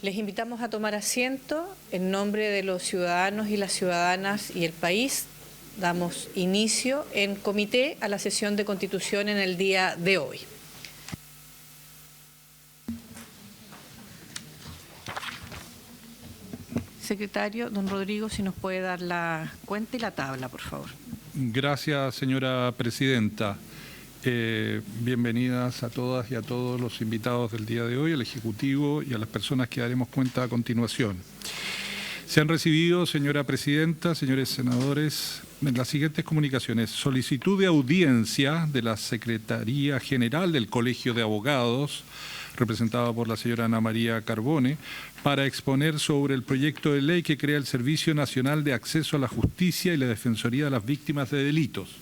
Les invitamos a tomar asiento. En nombre de los ciudadanos y las ciudadanas y el país, damos inicio en comité a la sesión de constitución en el día de hoy. Secretario, don Rodrigo, si nos puede dar la cuenta y la tabla, por favor. Gracias, señora presidenta. Bienvenidas a todas y a todos los invitados del día de hoy, al Ejecutivo y a las personas que daremos cuenta a continuación. Se han recibido, señora presidenta, señores senadores, las siguientes comunicaciones. Solicitud de audiencia de la Secretaría General del Colegio de Abogados, representada por la señora Ana María Carbone, para exponer sobre el proyecto de ley que crea el Servicio Nacional de Acceso a la Justicia y la Defensoría de las Víctimas de Delitos.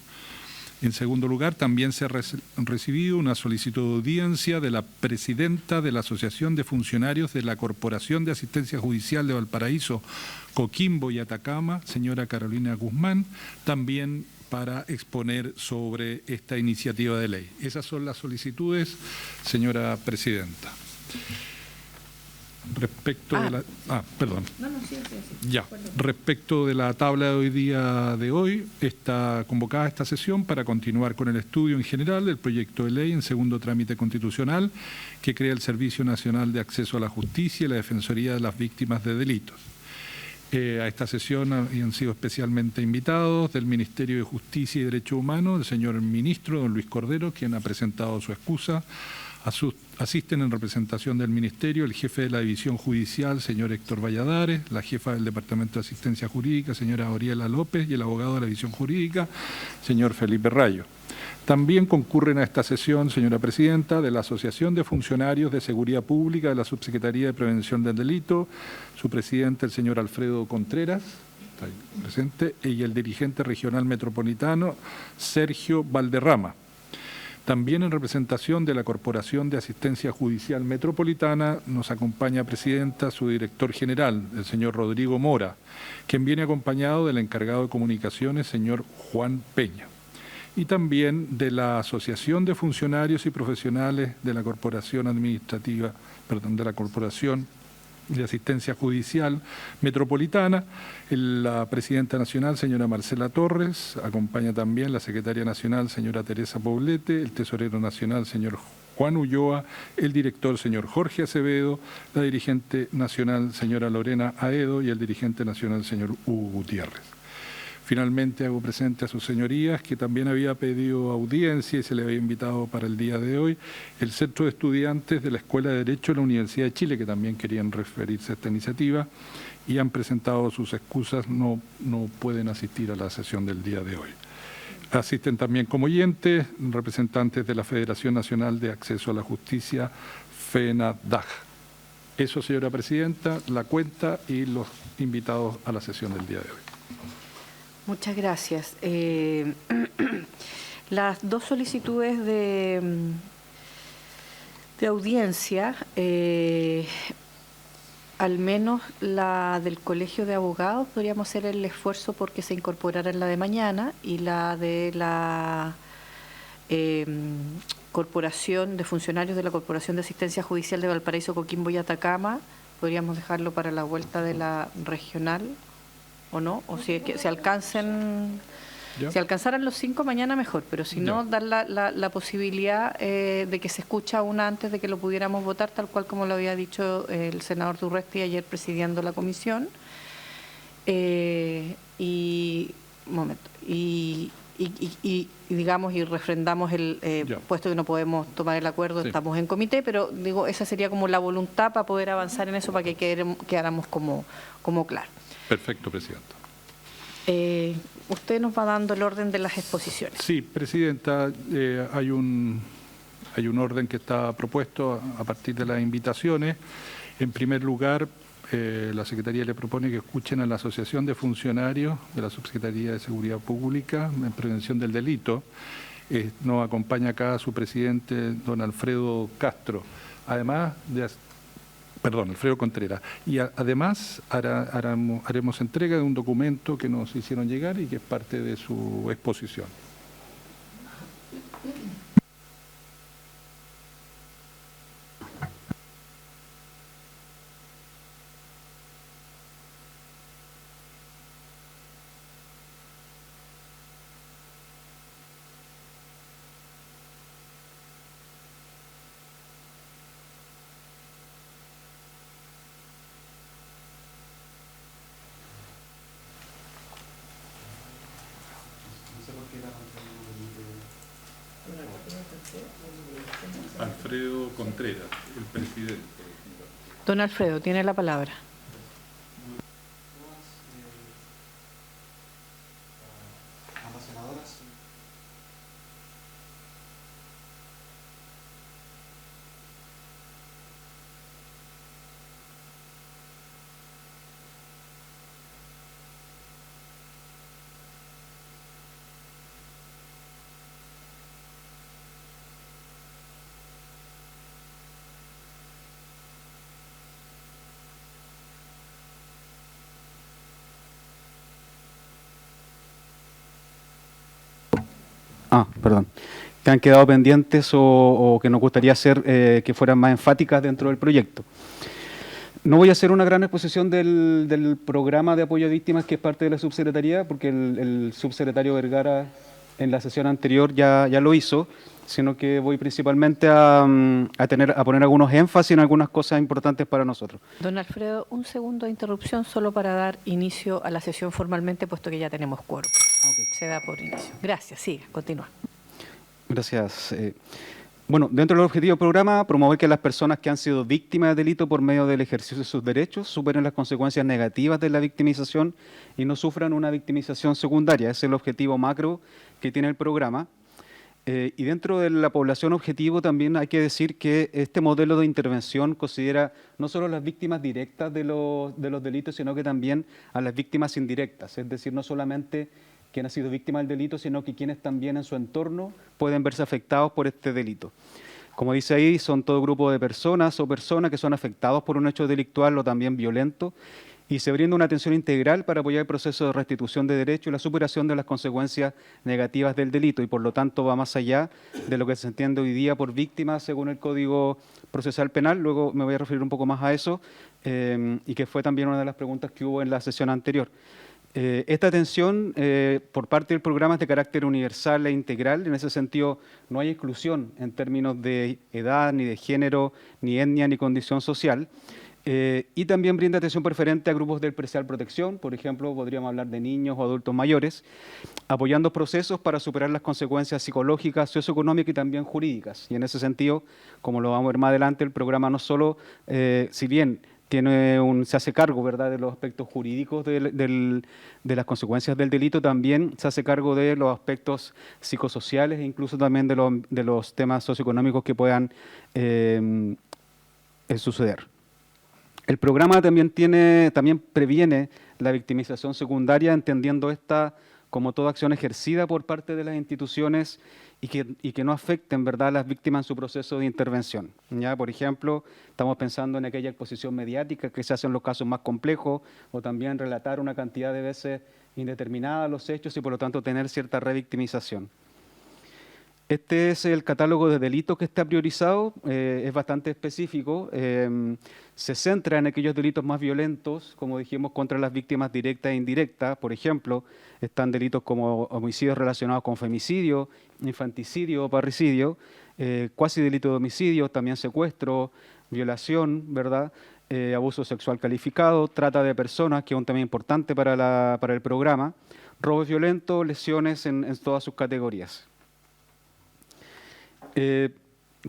En segundo lugar, también se ha recibido una solicitud de audiencia de la presidenta de la Asociación de Funcionarios de la Corporación de Asistencia Judicial de Valparaíso, Coquimbo y Atacama, señora Carolina Guzmán, también para exponer sobre esta iniciativa de ley. Esas son las solicitudes, señora presidenta. Respecto de la... perdón. Sí. Ya. Respecto de la tabla de hoy día de hoy, está convocada esta sesión para continuar con el estudio en general del proyecto de ley en segundo trámite constitucional que crea el Servicio Nacional de Acceso a la Justicia y la Defensoría de las Víctimas de Delitos. A esta sesión han sido especialmente invitados del Ministerio de Justicia y Derechos Humanos, el señor ministro, don Luis Cordero, quien ha presentado su excusa. Asisten en representación del Ministerio el jefe de la División Judicial, señor Héctor Valladares, la jefa del Departamento de Asistencia Jurídica, señora Oriela López, y el abogado de la División Jurídica, señor Felipe Rayo. También concurren a esta sesión, señora presidenta, de la Asociación de Funcionarios de Seguridad Pública de la Subsecretaría de Prevención del Delito, su presidente, el señor Alfredo Contreras, está ahí presente, y el dirigente regional metropolitano, Sergio Valderrama. También en representación de la Corporación de Asistencia Judicial Metropolitana nos acompaña presidenta su director general, el señor Rodrigo Mora, quien viene acompañado del encargado de comunicaciones, señor Juan Peña. Y también de la Asociación de Funcionarios y Profesionales de la Corporación de Asistencia Judicial Metropolitana, la presidenta nacional, señora Marcela Torres, acompaña también la secretaria nacional, señora Teresa Poblete, el tesorero nacional, señor Juan Ulloa, el director, señor Jorge Acevedo, la dirigente nacional, señora Lorena Aedo, y el dirigente nacional, señor Hugo Gutiérrez. Finalmente hago presente a sus señorías que también había pedido audiencia y se le había invitado para el día de hoy el Centro de Estudiantes de la Escuela de Derecho de la Universidad de Chile, que también querían referirse a esta iniciativa y han presentado sus excusas, no pueden asistir a la sesión del día de hoy. Asisten también como oyentes representantes de la Federación Nacional de Acceso a la Justicia, FENADAJ. Eso, señora presidenta, la cuenta y los invitados a la sesión del día de hoy. Muchas gracias. Las dos solicitudes de audiencia, al menos la del Colegio de Abogados, podríamos hacer el esfuerzo porque se incorporara en la de mañana, y la de la Corporación de Funcionarios de la Corporación de Asistencia Judicial de Valparaíso, Coquimbo y Atacama, podríamos dejarlo para la vuelta de la regional. ¿O no? O si alcanzaran los 5 mañana mejor, pero si no, dar la posibilidad de que se escucha una antes de que lo pudiéramos votar, tal cual como lo había dicho el senador Durresti ayer presidiendo la comisión. Digamos, y refrendamos puesto que no podemos tomar el acuerdo, sí. Estamos en comité, pero digo, esa sería como la voluntad para poder avanzar en eso, para que quedáramos como claro. Perfecto, presidenta. Usted nos va dando el orden de las exposiciones. Sí, presidenta, hay un orden que está propuesto a partir de las invitaciones. En primer lugar, la Secretaría le propone que escuchen a la Asociación de Funcionarios de la Subsecretaría de Seguridad Pública en Prevención del Delito. Nos acompaña acá su presidente, don Alfredo Castro. Además de... Alfredo Contreras. Y además haremos entrega de un documento que nos hicieron llegar y que es parte de su exposición. Alfredo Contreras, el presidente. Don Alfredo, tiene la palabra. Perdón. Que han quedado pendientes o que nos gustaría hacer que fueran más enfáticas dentro del proyecto. No voy a hacer una gran exposición del programa de apoyo a víctimas que es parte de la subsecretaría, porque el subsecretario Vergara en la sesión anterior ya lo hizo, sino que voy principalmente a poner algunos énfasis en algunas cosas importantes para nosotros. Don Alfredo, un segundo de interrupción solo para dar inicio a la sesión formalmente, puesto que ya tenemos quórum. Okay. Se da por inicio. Gracias, siga, continúa. Gracias. Bueno, dentro del objetivo del programa, promover que las personas que han sido víctimas de delito por medio del ejercicio de sus derechos superen las consecuencias negativas de la victimización y no sufran una victimización secundaria. Ese es el objetivo macro que tiene el programa. Y dentro de la población objetivo también hay que decir que este modelo de intervención considera no solo las víctimas directas de los delitos, sino que también a las víctimas indirectas, es decir, no solamente quien ha sido víctima del delito, sino que quienes también en su entorno pueden verse afectados por este delito. Como dice ahí, son todo grupo de personas o personas que son afectados por un hecho delictual o también violento, y se brinda una atención integral para apoyar el proceso de restitución de derechos y la superación de las consecuencias negativas del delito, y por lo tanto va más allá de lo que se entiende hoy día por víctima según el Código Procesal Penal. Luego me voy a referir un poco más a eso, y que fue también una de las preguntas que hubo en la sesión anterior. Esta atención por parte del programa es de carácter universal e integral. En ese sentido, no hay exclusión en términos de edad, ni de género, ni etnia, ni condición social. Y también brinda atención preferente a grupos de especial protección, por ejemplo, podríamos hablar de niños o adultos mayores, apoyando procesos para superar las consecuencias psicológicas, socioeconómicas y también jurídicas. Y en ese sentido, como lo vamos a ver más adelante, el programa no solo, si bien se hace cargo, ¿verdad?, de los aspectos jurídicos de las consecuencias del delito, también se hace cargo de los aspectos psicosociales e incluso también de los temas socioeconómicos que puedan suceder. El programa también previene la victimización secundaria, entendiendo esta como toda acción ejercida por parte de las instituciones y que no afecten, ¿verdad?, a las víctimas en su proceso de intervención. ¿Ya? Por ejemplo, estamos pensando en aquella exposición mediática que se hace en los casos más complejos, o también relatar una cantidad de veces indeterminada los hechos y por lo tanto tener cierta revictimización. Este es el catálogo de delitos que está priorizado, es bastante específico, se centra en aquellos delitos más violentos, como dijimos, contra las víctimas directas e indirectas. Por ejemplo, están delitos como homicidios relacionados con femicidio, infanticidio o parricidio, cuasi delito de homicidio, también secuestro, violación, ¿verdad?, abuso sexual calificado, trata de personas, que es un tema importante para el programa, robos violentos, lesiones en todas sus categorías.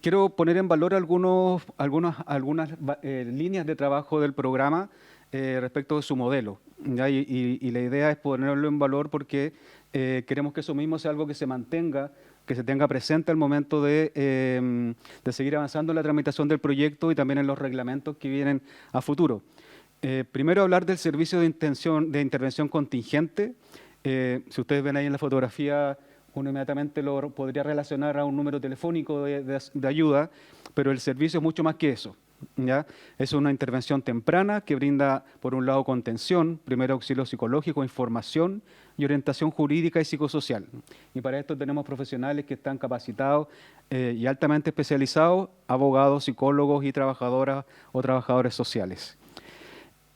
Quiero poner en valor algunas líneas de trabajo del programa respecto de su modelo, ¿ya? Y la idea es ponerlo en valor porque queremos que eso mismo sea algo que se mantenga, que se tenga presente al momento de seguir avanzando en la tramitación del proyecto y también en los reglamentos que vienen a futuro. Primero, hablar del servicio de intervención contingente. Si ustedes ven ahí en la fotografía, uno inmediatamente lo podría relacionar a un número telefónico de ayuda, pero el servicio es mucho más que eso, ¿ya? Es una intervención temprana que brinda, por un lado, contención, primer auxilio psicológico, información y orientación jurídica y psicosocial. Y para esto tenemos profesionales que están capacitados y altamente especializados, abogados, psicólogos y trabajadoras o trabajadores sociales.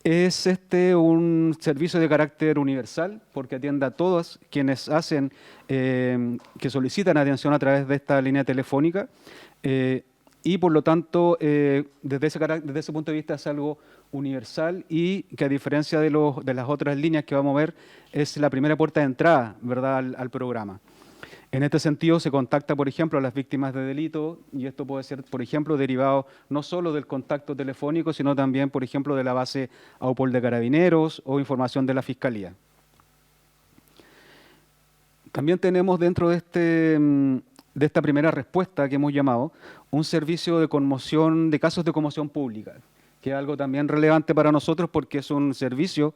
Es un servicio de carácter universal porque atiende a todos quienes que solicitan atención a través de esta línea telefónica y por lo tanto desde ese punto de vista es algo universal y que a diferencia de las otras líneas que vamos a ver es la primera puerta de entrada, ¿verdad?, al programa. En este sentido, se contacta, por ejemplo, a las víctimas de delito, y esto puede ser, por ejemplo, derivado no solo del contacto telefónico, sino también, por ejemplo, de la base AUPOL de Carabineros o información de la Fiscalía. También tenemos dentro de esta primera respuesta que hemos llamado un servicio de conmoción, de casos de conmoción pública, que es algo también relevante para nosotros porque es un servicio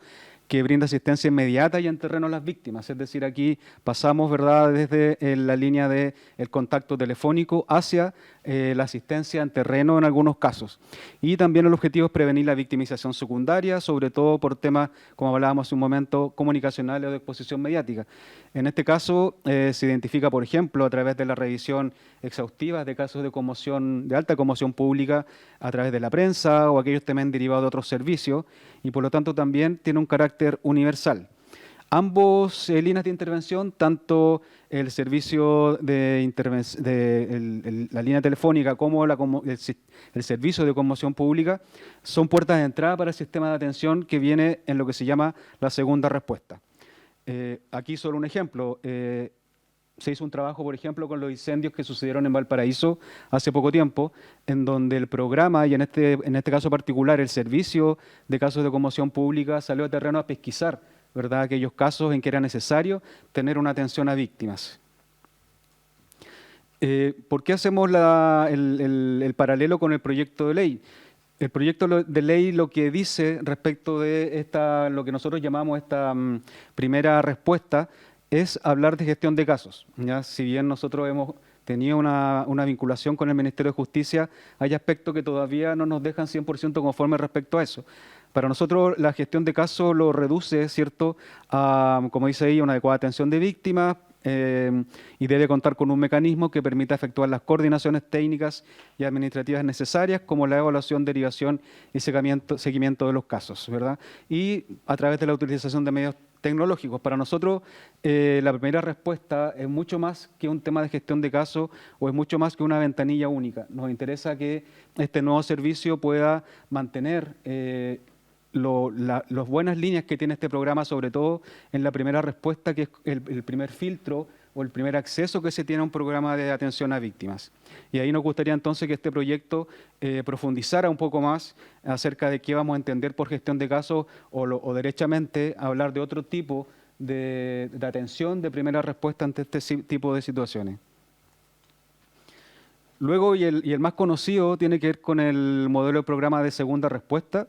que brinda asistencia inmediata y en terreno a las víctimas. Es decir, aquí pasamos, ¿verdad?, desde la línea del contacto telefónico hacia la asistencia en terreno en algunos casos. Y también el objetivo es prevenir la victimización secundaria, sobre todo por temas, como hablábamos hace un momento, comunicacionales o de exposición mediática. En este caso, se identifica, por ejemplo, a través de la revisión exhaustiva de casos de conmoción, de alta conmoción pública, a través de la prensa o aquellos también derivados de otros servicios, y por lo tanto también tiene un carácter universal. Ambos líneas de intervención, tanto el servicio de la línea telefónica como el servicio de conmoción pública, son puertas de entrada para el sistema de atención que viene en lo que se llama la segunda respuesta. Aquí solo un ejemplo. Se hizo un trabajo, por ejemplo, con los incendios que sucedieron en Valparaíso hace poco tiempo, en donde el programa, y en este caso particular, el servicio de casos de conmoción pública salió a terreno a pesquisar, ¿verdad?, aquellos casos en que era necesario tener una atención a víctimas. ¿Por qué hacemos el paralelo con el proyecto de ley? El proyecto de ley lo que dice respecto de lo que nosotros llamamos esta primera respuesta es hablar de gestión de casos. ¿Ya? Si bien nosotros hemos tenido una vinculación con el Ministerio de Justicia, hay aspectos que todavía no nos dejan 100% conformes respecto a eso. Para nosotros la gestión de casos lo reduce, ¿cierto?, a, como dice ahí, una adecuada atención de víctimas y debe contar con un mecanismo que permita efectuar las coordinaciones técnicas y administrativas necesarias, como la evaluación, derivación y seguimiento de los casos, ¿verdad? Y a través de la utilización de medios tecnológicos. Para nosotros la primera respuesta es mucho más que un tema de gestión de casos o es mucho más que una ventanilla única. Nos interesa que este nuevo servicio pueda mantener las buenas líneas que tiene este programa, sobre todo en la primera respuesta, que es el primer filtro o el primer acceso que se tiene a un programa de atención a víctimas. Y ahí nos gustaría entonces que este proyecto profundizara un poco más acerca de qué vamos a entender por gestión de casos o derechamente hablar de otro tipo de atención, de primera respuesta ante este tipo de situaciones. Luego, y el más conocido, tiene que ver con el modelo de programa de segunda respuesta,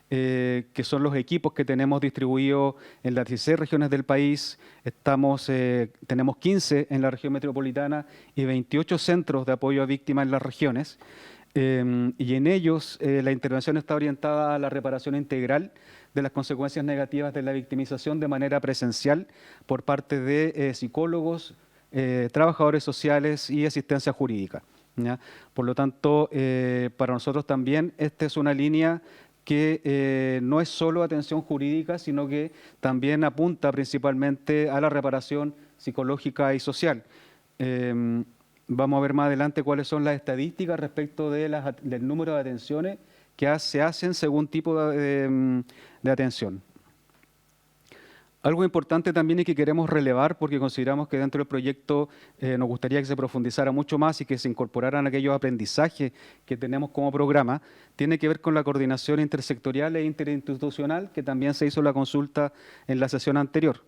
que son los equipos que tenemos distribuidos en las 16 regiones del país. Tenemos 15 en la región metropolitana y 28 centros de apoyo a víctimas en las regiones. Y en ellos la intervención está orientada a la reparación integral de las consecuencias negativas de la victimización de manera presencial por parte de psicólogos, trabajadores sociales y asistencia jurídica, ¿ya? Por lo tanto, para nosotros también esta es una línea que no es solo atención jurídica, sino que también apunta principalmente a la reparación psicológica y social. Vamos a ver más adelante cuáles son las estadísticas respecto del número de atenciones que se hacen según tipo de atención. Algo importante también y que queremos relevar, porque consideramos que dentro del proyecto nos gustaría que se profundizara mucho más y que se incorporaran aquellos aprendizajes que tenemos como programa, tiene que ver con la coordinación intersectorial e interinstitucional, que también se hizo la consulta en la sesión anterior.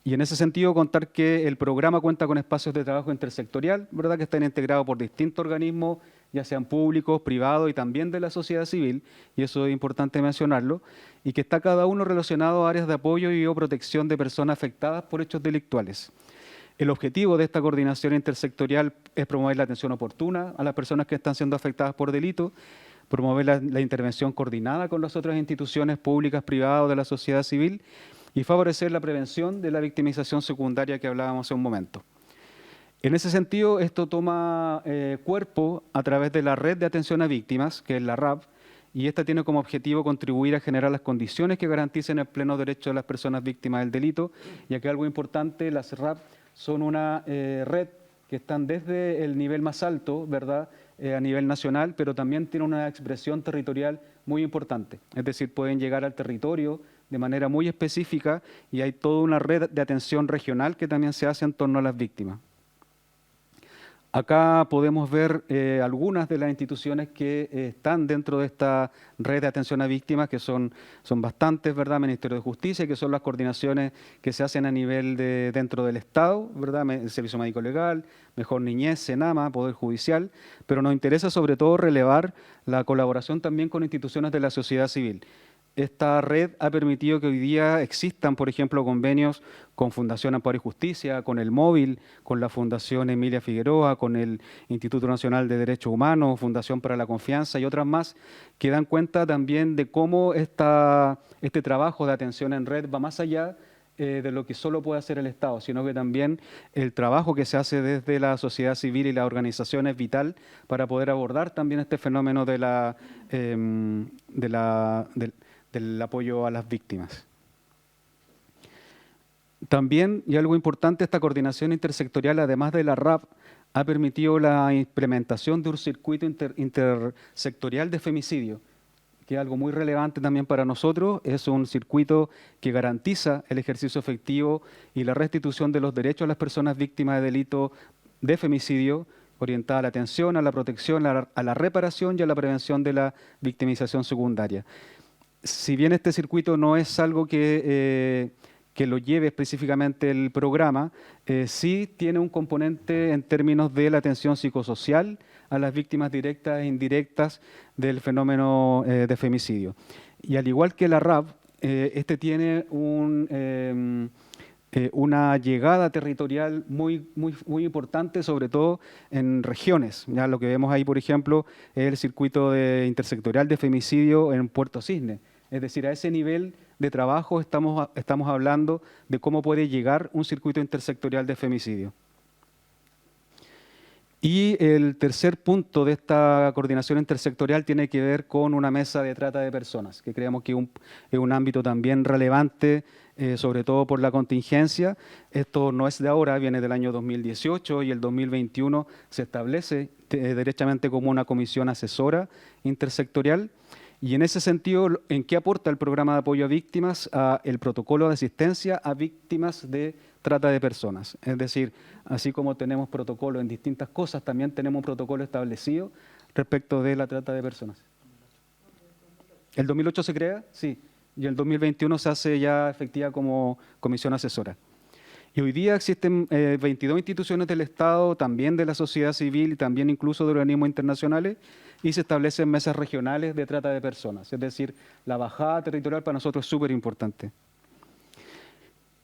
Y en ese sentido, contar que el programa cuenta con espacios de trabajo intersectorial, ¿verdad?, que están integrados por distintos organismos, ya sean públicos, privados y también de la sociedad civil, y eso es importante mencionarlo, y que está cada uno relacionado a áreas de apoyo y o protección de personas afectadas por hechos delictuales. El objetivo de esta coordinación intersectorial es promover la atención oportuna a las personas que están siendo afectadas por delito, promover la intervención coordinada con las otras instituciones públicas, privadas o de la sociedad civil, y favorecer la prevención de la victimización secundaria que hablábamos hace un momento. En ese sentido, esto toma cuerpo a través de la Red de Atención a Víctimas, que es la RAV, y esta tiene como objetivo contribuir a generar las condiciones que garanticen el pleno derecho de las personas víctimas del delito, ya que algo importante, las RAV son una red que están desde el nivel más alto, ¿verdad?, a nivel nacional, pero también tiene una expresión territorial muy importante. Es decir, pueden llegar al territorio de manera muy específica y hay toda una red de atención regional que también se hace en torno a las víctimas. Acá podemos ver algunas de las instituciones que están dentro de esta red de atención a víctimas, que son bastantes, ¿verdad? Ministerio de Justicia, que son las coordinaciones que se hacen a nivel dentro del Estado, ¿verdad? El Servicio Médico Legal, Mejor Niñez, Senama, Poder Judicial, pero nos interesa sobre todo relevar la colaboración también con instituciones de la sociedad civil. Esta red ha permitido que hoy día existan, por ejemplo, convenios con Fundación Amparo y Justicia, con el Móvil, con la Fundación Emilia Figueroa, con el Instituto Nacional de Derechos Humanos, Fundación para la Confianza y otras más, que dan cuenta también de cómo este trabajo de atención en red va más allá de lo que solo puede hacer el Estado, sino que también el trabajo que se hace desde la sociedad civil y la organización es vital para poder abordar también este fenómeno del apoyo a las víctimas. También, y algo importante, esta coordinación intersectorial, además de la RAP, ha permitido la implementación de un circuito intersectorial de femicidio, que es algo muy relevante también para nosotros. Es un circuito que garantiza el ejercicio efectivo y la restitución de los derechos a las personas víctimas de delito de femicidio, orientada a la atención, a la protección, a la reparación y a la prevención de la victimización secundaria. Si bien este circuito no es algo que lo lleve específicamente el programa, sí tiene un componente en términos de la atención psicosocial a las víctimas directas e indirectas del fenómeno de femicidio. Y al igual que la RAP, este tiene una llegada territorial muy importante, sobre todo en regiones. Ya lo que vemos ahí, por ejemplo, es el circuito intersectorial de femicidio en Puerto Cisne. Es decir, a ese nivel de trabajo estamos hablando de cómo puede llegar un circuito intersectorial de femicidio. Y el tercer punto de esta coordinación intersectorial tiene que ver con una mesa de trata de personas, que creemos que es un ámbito también relevante, sobre todo por la contingencia. Esto no es de ahora, viene del año 2018 y el 2021 se establece derechamente como una comisión asesora intersectorial. Y en ese sentido, ¿en qué aporta el programa de apoyo a víctimas? El protocolo de asistencia a víctimas de trata de personas. Es decir, así como tenemos protocolo en distintas cosas, también tenemos un protocolo establecido respecto de la trata de personas. ¿El 2008 se crea? Sí. Y el 2021 se hace ya efectiva como comisión asesora. Y hoy día existen 22 instituciones del Estado, también de la sociedad civil y también incluso de organismos internacionales, y se establecen mesas regionales de trata de personas. Es decir, la bajada territorial para nosotros es súper importante.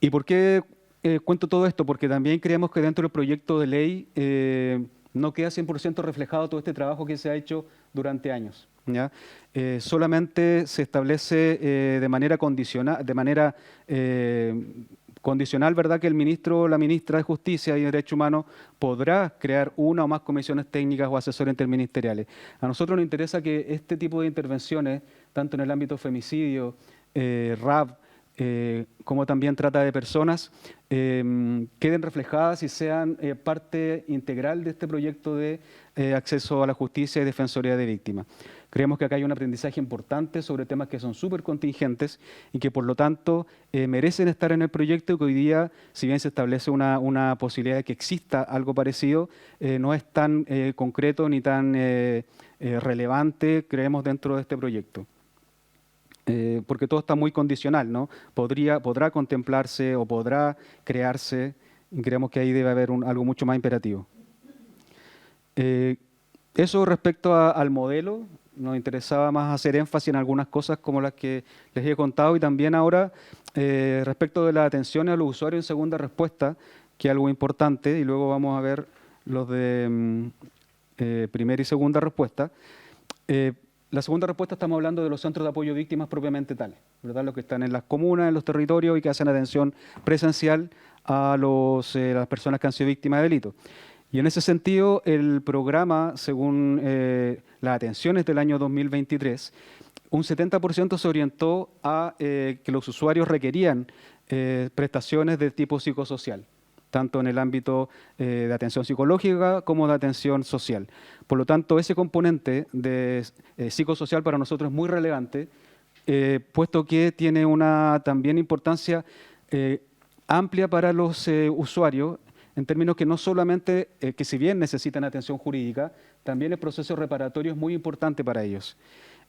¿Y por qué cuento todo esto? Porque también creemos que dentro del proyecto de ley no queda 100% reflejado todo este trabajo que se ha hecho durante años, ¿ya? Solamente se establece de manera condicional, ¿verdad?, que el ministro o la ministra de Justicia y Derechos Humanos podrá crear una o más comisiones técnicas o asesores interministeriales. A nosotros nos interesa que este tipo de intervenciones, tanto en el ámbito femicidio, RAP, como también trata de personas, queden reflejadas y sean parte integral de este proyecto de acceso a la justicia y defensoría de víctimas. Creemos que acá hay un aprendizaje importante sobre temas que son súper contingentes y que por lo tanto merecen estar en el proyecto, y que hoy día, si bien se establece una posibilidad de que exista algo parecido, no es tan concreto ni tan relevante, creemos, dentro de este proyecto. Porque todo está muy condicional, ¿no? Podrá contemplarse o podrá crearse, y creemos que ahí debe haber algo mucho más imperativo. Eso respecto al modelo. Nos interesaba más hacer énfasis en algunas cosas como las que les he contado, y también ahora respecto de la atención a los usuarios en segunda respuesta, que es algo importante, y luego vamos a ver los de primera y segunda respuesta. La segunda respuesta, estamos hablando de los centros de apoyo a víctimas propiamente tal, ¿verdad? Los que están en las comunas, en los territorios y que hacen atención presencial a las personas que han sido víctimas de delito. Y en ese sentido, el programa, según las atenciones del año 2023, un 70% se orientó a que los usuarios requerían prestaciones de tipo psicosocial, tanto en el ámbito de atención psicológica como de atención social. Por lo tanto, ese componente de psicosocial para nosotros es muy relevante, puesto que tiene una también importancia amplia para los usuarios, en términos que no solamente, que si bien necesitan atención jurídica, también el proceso reparatorio es muy importante para ellos.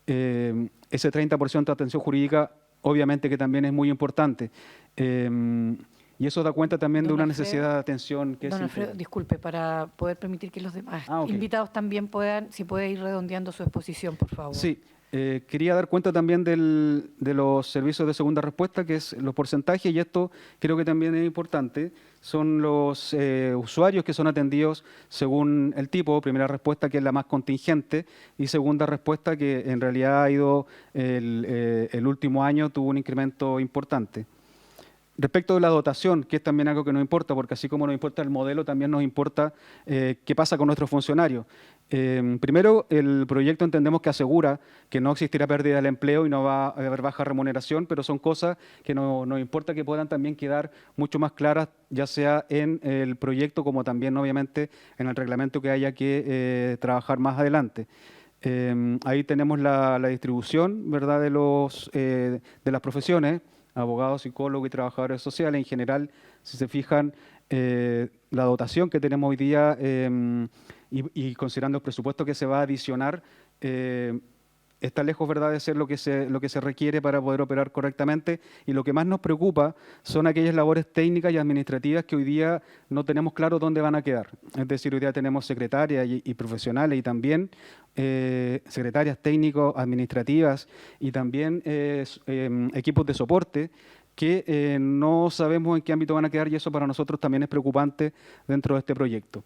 Ese 30% de atención jurídica obviamente que también es muy importante. Y eso da cuenta también de Don una Alfredo, necesidad de atención que Don es Alfredo, integral. disculpe, para poder permitir que los demás Ok. invitados también puedan, si puede ir redondeando su exposición, por favor. Sí, quería dar cuenta también de los servicios de segunda respuesta, que es los porcentajes, y esto creo que también es importante. Son los usuarios que son atendidos según el tipo, primera respuesta que es la más contingente, y segunda respuesta que en realidad ha ido, el último año tuvo un incremento importante. Respecto de la dotación, que es también algo que nos importa, porque así como nos importa el modelo, también nos importa qué pasa con nuestros funcionarios. Primero, el proyecto entendemos que asegura que no existirá pérdida del empleo y no va a haber baja remuneración, pero son cosas que nos importa que puedan también quedar mucho más claras, ya sea en el proyecto como también, obviamente, en el reglamento que haya que trabajar más adelante. Ahí tenemos la distribución, ¿verdad?, de las profesiones, abogados, psicólogos y trabajadores sociales. En general, si se fijan, la dotación que tenemos hoy día y considerando el presupuesto que se va a adicionar, está lejos, ¿verdad?, de ser lo que se requiere para poder operar correctamente, y lo que más nos preocupa son aquellas labores técnicas y administrativas que hoy día no tenemos claro dónde van a quedar. Es decir, hoy día tenemos secretarias y profesionales, y también secretarias técnicos, administrativas, y también equipos de soporte que no sabemos en qué ámbito van a quedar, y eso para nosotros también es preocupante dentro de este proyecto.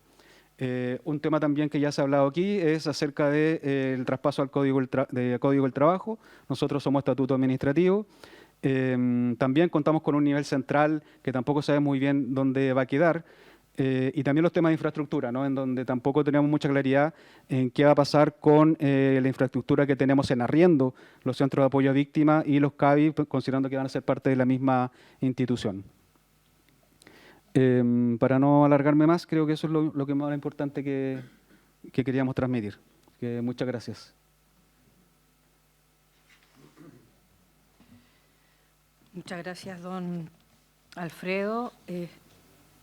Un tema también que ya se ha hablado aquí es acerca del traspaso al Código del Trabajo. Nosotros somos estatuto administrativo. También contamos con un nivel central que tampoco sabemos muy bien dónde va a quedar. Y también los temas de infraestructura, ¿no?, en donde tampoco tenemos mucha claridad en qué va a pasar con la infraestructura que tenemos en arriendo, los centros de apoyo a víctimas y los CABI, considerando que van a ser parte de la misma institución. Para no alargarme más, creo que eso es lo que más importante que queríamos transmitir. Muchas gracias. Muchas gracias, don Alfredo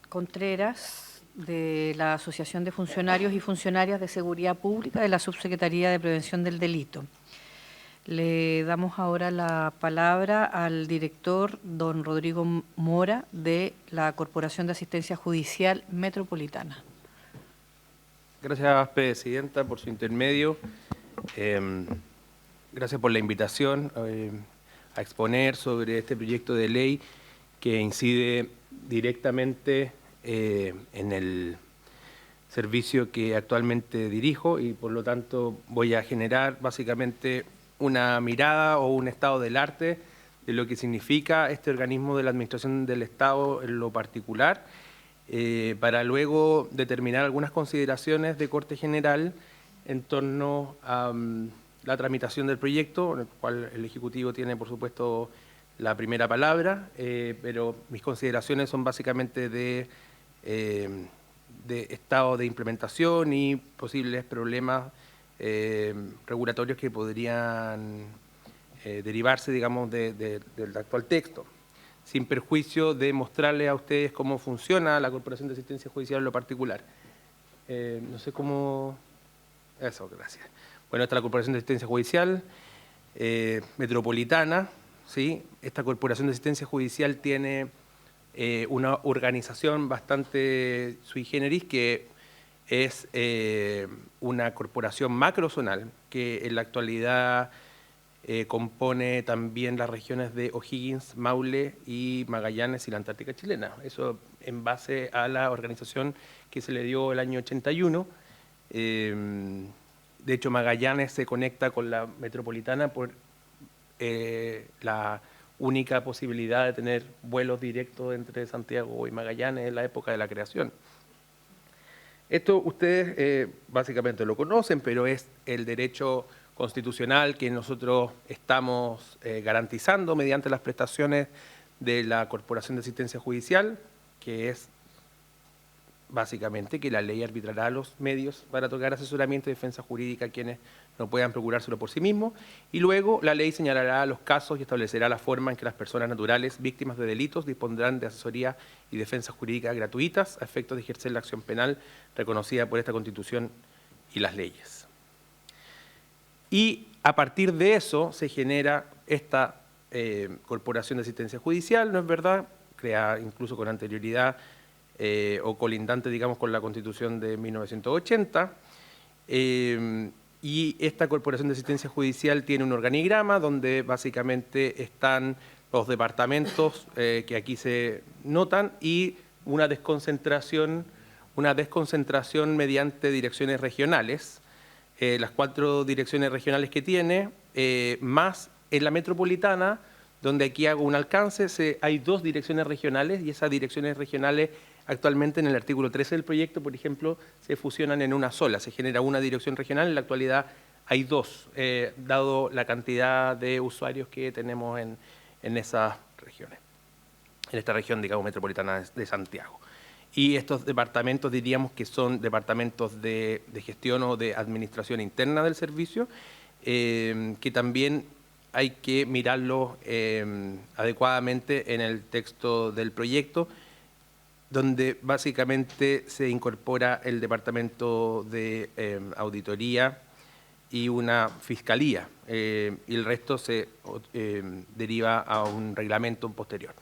Contreras, de la Asociación de Funcionarios y Funcionarias de Seguridad Pública de la Subsecretaría de Prevención del Delito. Le damos ahora la palabra al director, don Rodrigo Mora, de la Corporación de Asistencia Judicial Metropolitana. Gracias, presidenta, por su intermedio. Gracias por la invitación a exponer sobre este proyecto de ley que incide directamente en el servicio que actualmente dirijo, y por lo tanto voy a generar básicamente una mirada o un estado del arte de lo que significa este organismo de la Administración del Estado en lo particular, para luego determinar algunas consideraciones de corte general en torno a la tramitación del proyecto, en el cual el Ejecutivo tiene, por supuesto, la primera palabra, pero mis consideraciones son básicamente de estado de implementación y posibles problemas regulatorios que podrían derivarse, digamos, del actual texto, sin perjuicio de mostrarles a ustedes cómo funciona la Corporación de Asistencia Judicial en lo particular. No sé cómo... Eso, gracias. Bueno, esta es la Corporación de Asistencia Judicial Metropolitana, ¿sí? Esta Corporación de Asistencia Judicial tiene una organización bastante sui generis, que es una corporación macrozonal que en la actualidad compone también las regiones de O'Higgins, Maule y Magallanes y la Antártica chilena. Eso en base a la organización que se le dio el año 81. De hecho, Magallanes se conecta con la metropolitana por la única posibilidad de tener vuelos directos entre Santiago y Magallanes en la época de la creación. Esto ustedes básicamente lo conocen, pero es el derecho constitucional que nosotros estamos garantizando mediante las prestaciones de la Corporación de Asistencia Judicial, que es básicamente que la ley arbitrará los medios para otorgar asesoramiento y defensa jurídica a quienes no puedan procurárselo por sí mismos. Y luego la ley señalará los casos y establecerá la forma en que las personas naturales víctimas de delitos dispondrán de asesoría y defensa jurídica gratuitas a efectos de ejercer la acción penal reconocida por esta Constitución y las leyes. Y a partir de eso se genera esta Corporación de Asistencia Judicial, ¿no es verdad?, creada incluso con anterioridad o colindante, digamos, con la Constitución de 1980, y esta Corporación de Asistencia Judicial tiene un organigrama donde básicamente están los departamentos que aquí se notan y una desconcentración mediante direcciones regionales, las 4 direcciones regionales que tiene, más en la metropolitana, donde aquí hago un alcance, hay 2 direcciones regionales y esas direcciones regionales actualmente en el artículo 13 del proyecto, por ejemplo, se fusionan en una sola, se genera una dirección regional, en la actualidad hay 2, dado la cantidad de usuarios que tenemos en esas regiones, en esta región, digamos, metropolitana de Santiago. Y estos departamentos diríamos que son departamentos de gestión o de administración interna del servicio, que también hay que mirarlo adecuadamente en el texto del proyecto, donde básicamente se incorpora el departamento de auditoría y una fiscalía, y el resto se deriva a un reglamento posterior.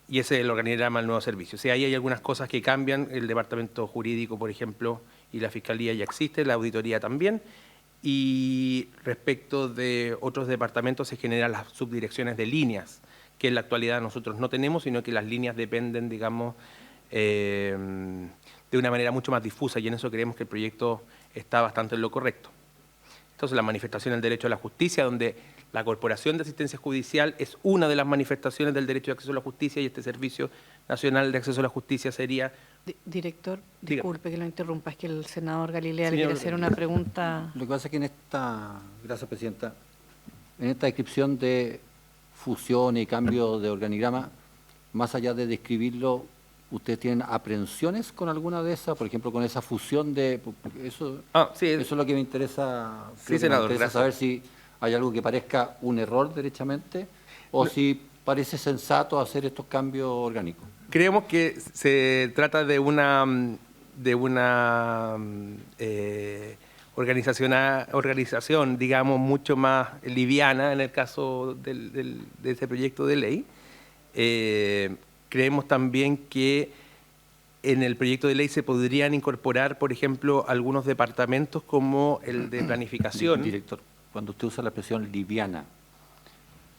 Y ese es el organigrama del nuevo servicio. Si ahí hay algunas cosas que cambian, el departamento jurídico, por ejemplo, y la fiscalía ya existe, la auditoría también, y respecto de otros departamentos se generan las subdirecciones de líneas, que en la actualidad nosotros no tenemos, sino que las líneas dependen, digamos, de una manera mucho más difusa, y en eso creemos que el proyecto está bastante en lo correcto. Entonces, la manifestación del derecho a la justicia, donde la Corporación de Asistencia Judicial es una de las manifestaciones del derecho de acceso a la justicia, y este Servicio Nacional de Acceso a la Justicia sería... Director, Dígame. disculpe que lo interrumpa, es que el senador Galilea le Señor, quiere hacer una pregunta. Lo que pasa es que gracias Presidenta, en esta descripción de fusión y cambio de organigrama, más allá de describirlo, ¿ustedes tienen aprehensiones con alguna de esas? Por ejemplo, con esa fusión de... Eso, sí, eso es lo que me interesa, sí, senador, me interesa gracias. saber si hay algo que parezca un error derechamente o si parece sensato hacer estos cambios orgánicos. Creemos que se trata de una organización, digamos, mucho más liviana en el caso de este proyecto de ley. Creemos también que en el proyecto de ley se podrían incorporar, por ejemplo, algunos departamentos como el de planificación. Director, cuando usted usa la expresión liviana,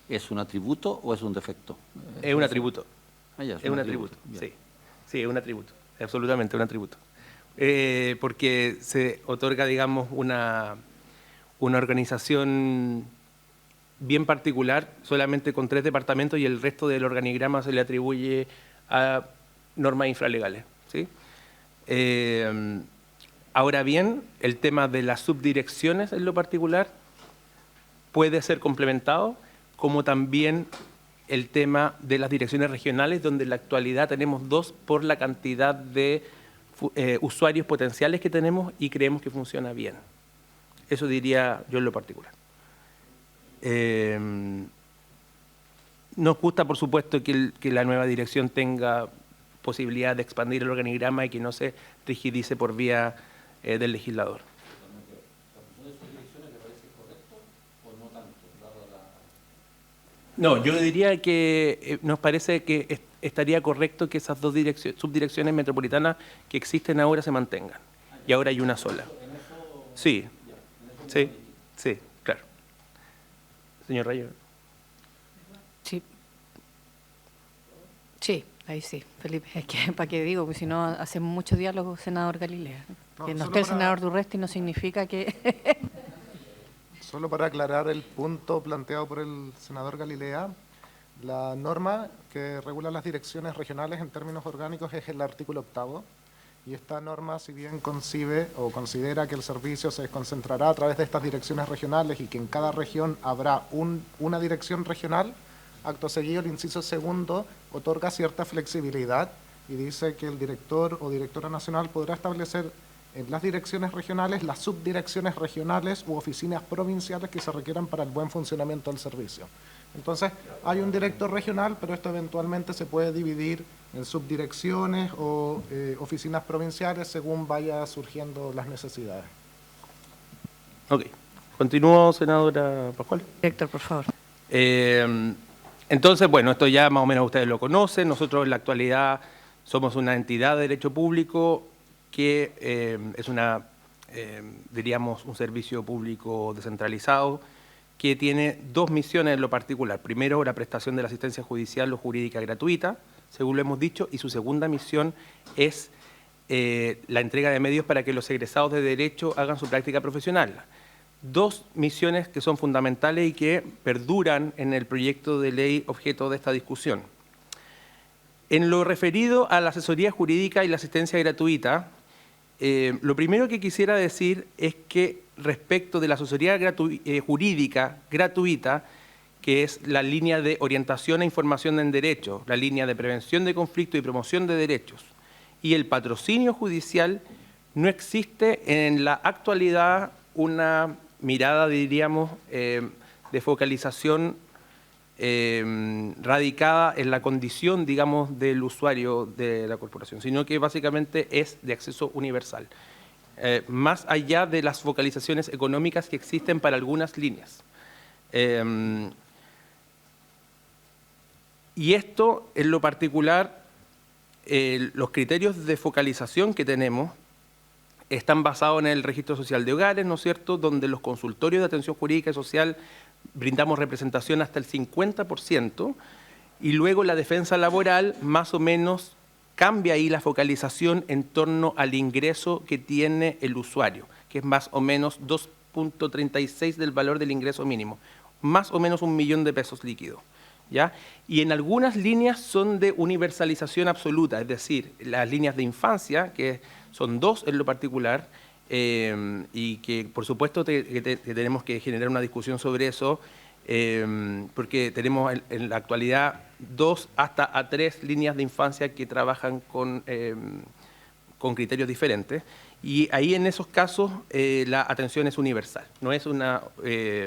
¿es un atributo o es un defecto? Es un atributo. Es un atributo, sí. Sí, es un atributo, absolutamente un atributo. Porque se otorga, digamos, una organización bien particular, solamente con 3 departamentos, y el resto del organigrama se le atribuye a normas infralegales, ¿sí? Ahora bien, el tema de las subdirecciones en lo particular puede ser complementado, como también el tema de las direcciones regionales, donde en la actualidad tenemos 2 por la cantidad de usuarios potenciales que tenemos, y creemos que funciona bien. Eso diría yo en lo particular. Nos gusta, por supuesto, que la nueva dirección tenga posibilidad de expandir el organigrama y que no se rigidice por vía del legislador. No, yo diría que nos parece que estaría correcto que esas 2 subdirecciones metropolitanas que existen ahora se mantengan. Y ahora hay una sola. Sí, sí, sí, claro. Señor Rayo. Sí. Sí, ahí sí, Felipe. Es que, ¿para qué digo? Porque si no, hacemos mucho diálogo, senador Galilea. No, que no solo esté el para- senador Durresti no significa que... Solo para aclarar el punto planteado por el senador Galilea, la norma que regula las direcciones regionales en términos orgánicos es el artículo 8º, y esta norma, si bien concibe o considera que el servicio se concentrará a través de estas direcciones regionales y que en cada región habrá una dirección regional, acto seguido el inciso 2 otorga cierta flexibilidad y dice que el director o directora nacional podrá establecer en las direcciones regionales, las subdirecciones regionales u oficinas provinciales que se requieran para el buen funcionamiento del servicio. Entonces, hay un director regional, pero esto eventualmente se puede dividir en subdirecciones o oficinas provinciales según vaya surgiendo las necesidades. Ok. Continúo, senadora Pascual. Director, por favor. Entonces, bueno, esto ya más o menos ustedes lo conocen. Nosotros en la actualidad somos una entidad de derecho público que es diríamos, un servicio público descentralizado que tiene dos misiones en lo particular. Primero, la prestación de la asistencia judicial o jurídica gratuita, según lo hemos dicho, y su segunda misión es la entrega de medios para que los egresados de Derecho hagan su práctica profesional. Dos misiones que son fundamentales y que perduran en el proyecto de ley objeto de esta discusión. En lo referido a la asesoría jurídica y la asistencia gratuita, lo primero que quisiera decir es que respecto de la asesoría jurídica gratuita, que es la línea de orientación e información en derecho, la línea de prevención de conflictos y promoción de derechos, y el patrocinio judicial, no existe en la actualidad una mirada, diríamos, de focalización radicada en la condición, digamos, del usuario de la corporación, sino que básicamente es de acceso universal, más allá de las focalizaciones económicas que existen para algunas líneas. Y esto, en lo particular, los criterios de focalización que tenemos están basados en el registro social de hogares, ¿no es cierto?, donde los consultorios de atención jurídica y social brindamos representación hasta el 50%, y luego la defensa laboral más o menos cambia ahí la focalización en torno al ingreso que tiene el usuario, que es más o menos 2.36 del valor del ingreso mínimo, más o menos 1 millón de pesos líquidos, ¿ya? Y en algunas líneas son de universalización absoluta, es decir, las líneas de infancia, que son dos en lo particular, y que por supuesto que tenemos que generar una discusión sobre eso, porque tenemos en la actualidad 2 hasta 3 líneas de infancia que trabajan con criterios diferentes, y ahí en esos casos la atención es universal, no es una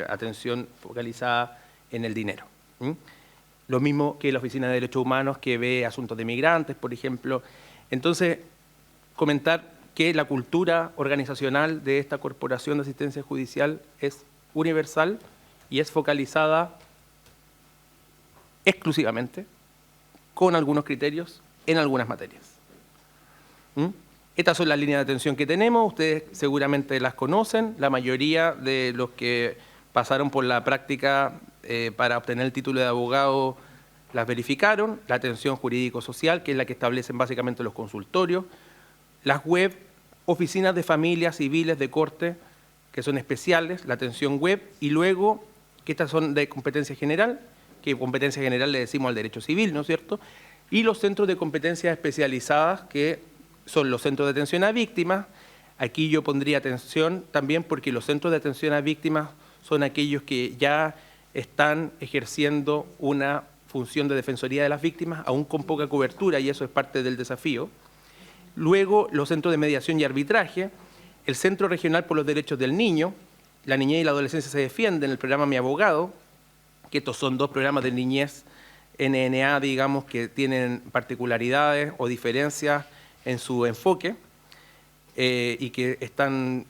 atención focalizada en el dinero. Lo mismo que la Oficina de Derechos Humanos, que ve asuntos de migrantes, por ejemplo. Entonces, comentar que la cultura organizacional de esta Corporación de Asistencia Judicial es universal y es focalizada exclusivamente, con algunos criterios, en algunas materias. Estas son las líneas de atención que tenemos, ustedes seguramente las conocen, la mayoría de los que pasaron por la práctica para obtener el título de abogado las verificaron, la atención jurídico-social, que es la que establecen básicamente los consultorios, las web, oficinas de familias civiles de corte, que son especiales, la atención web, y luego, que estas son de competencia general, que competencia general le decimos al derecho civil, ¿no es cierto?, y los centros de competencias especializadas, que son los centros de atención a víctimas. Aquí yo pondría atención también porque los centros de atención a víctimas son aquellos que ya están ejerciendo una función de defensoría de las víctimas, aún con poca cobertura, y eso es parte del desafío. Luego, los centros de mediación y arbitraje, el Centro Regional por los Derechos del Niño, la niñez y la adolescencia se defienden, el programa Mi Abogado, que estos son dos programas de niñez NNA, digamos, que tienen particularidades o diferencias en su enfoque y que están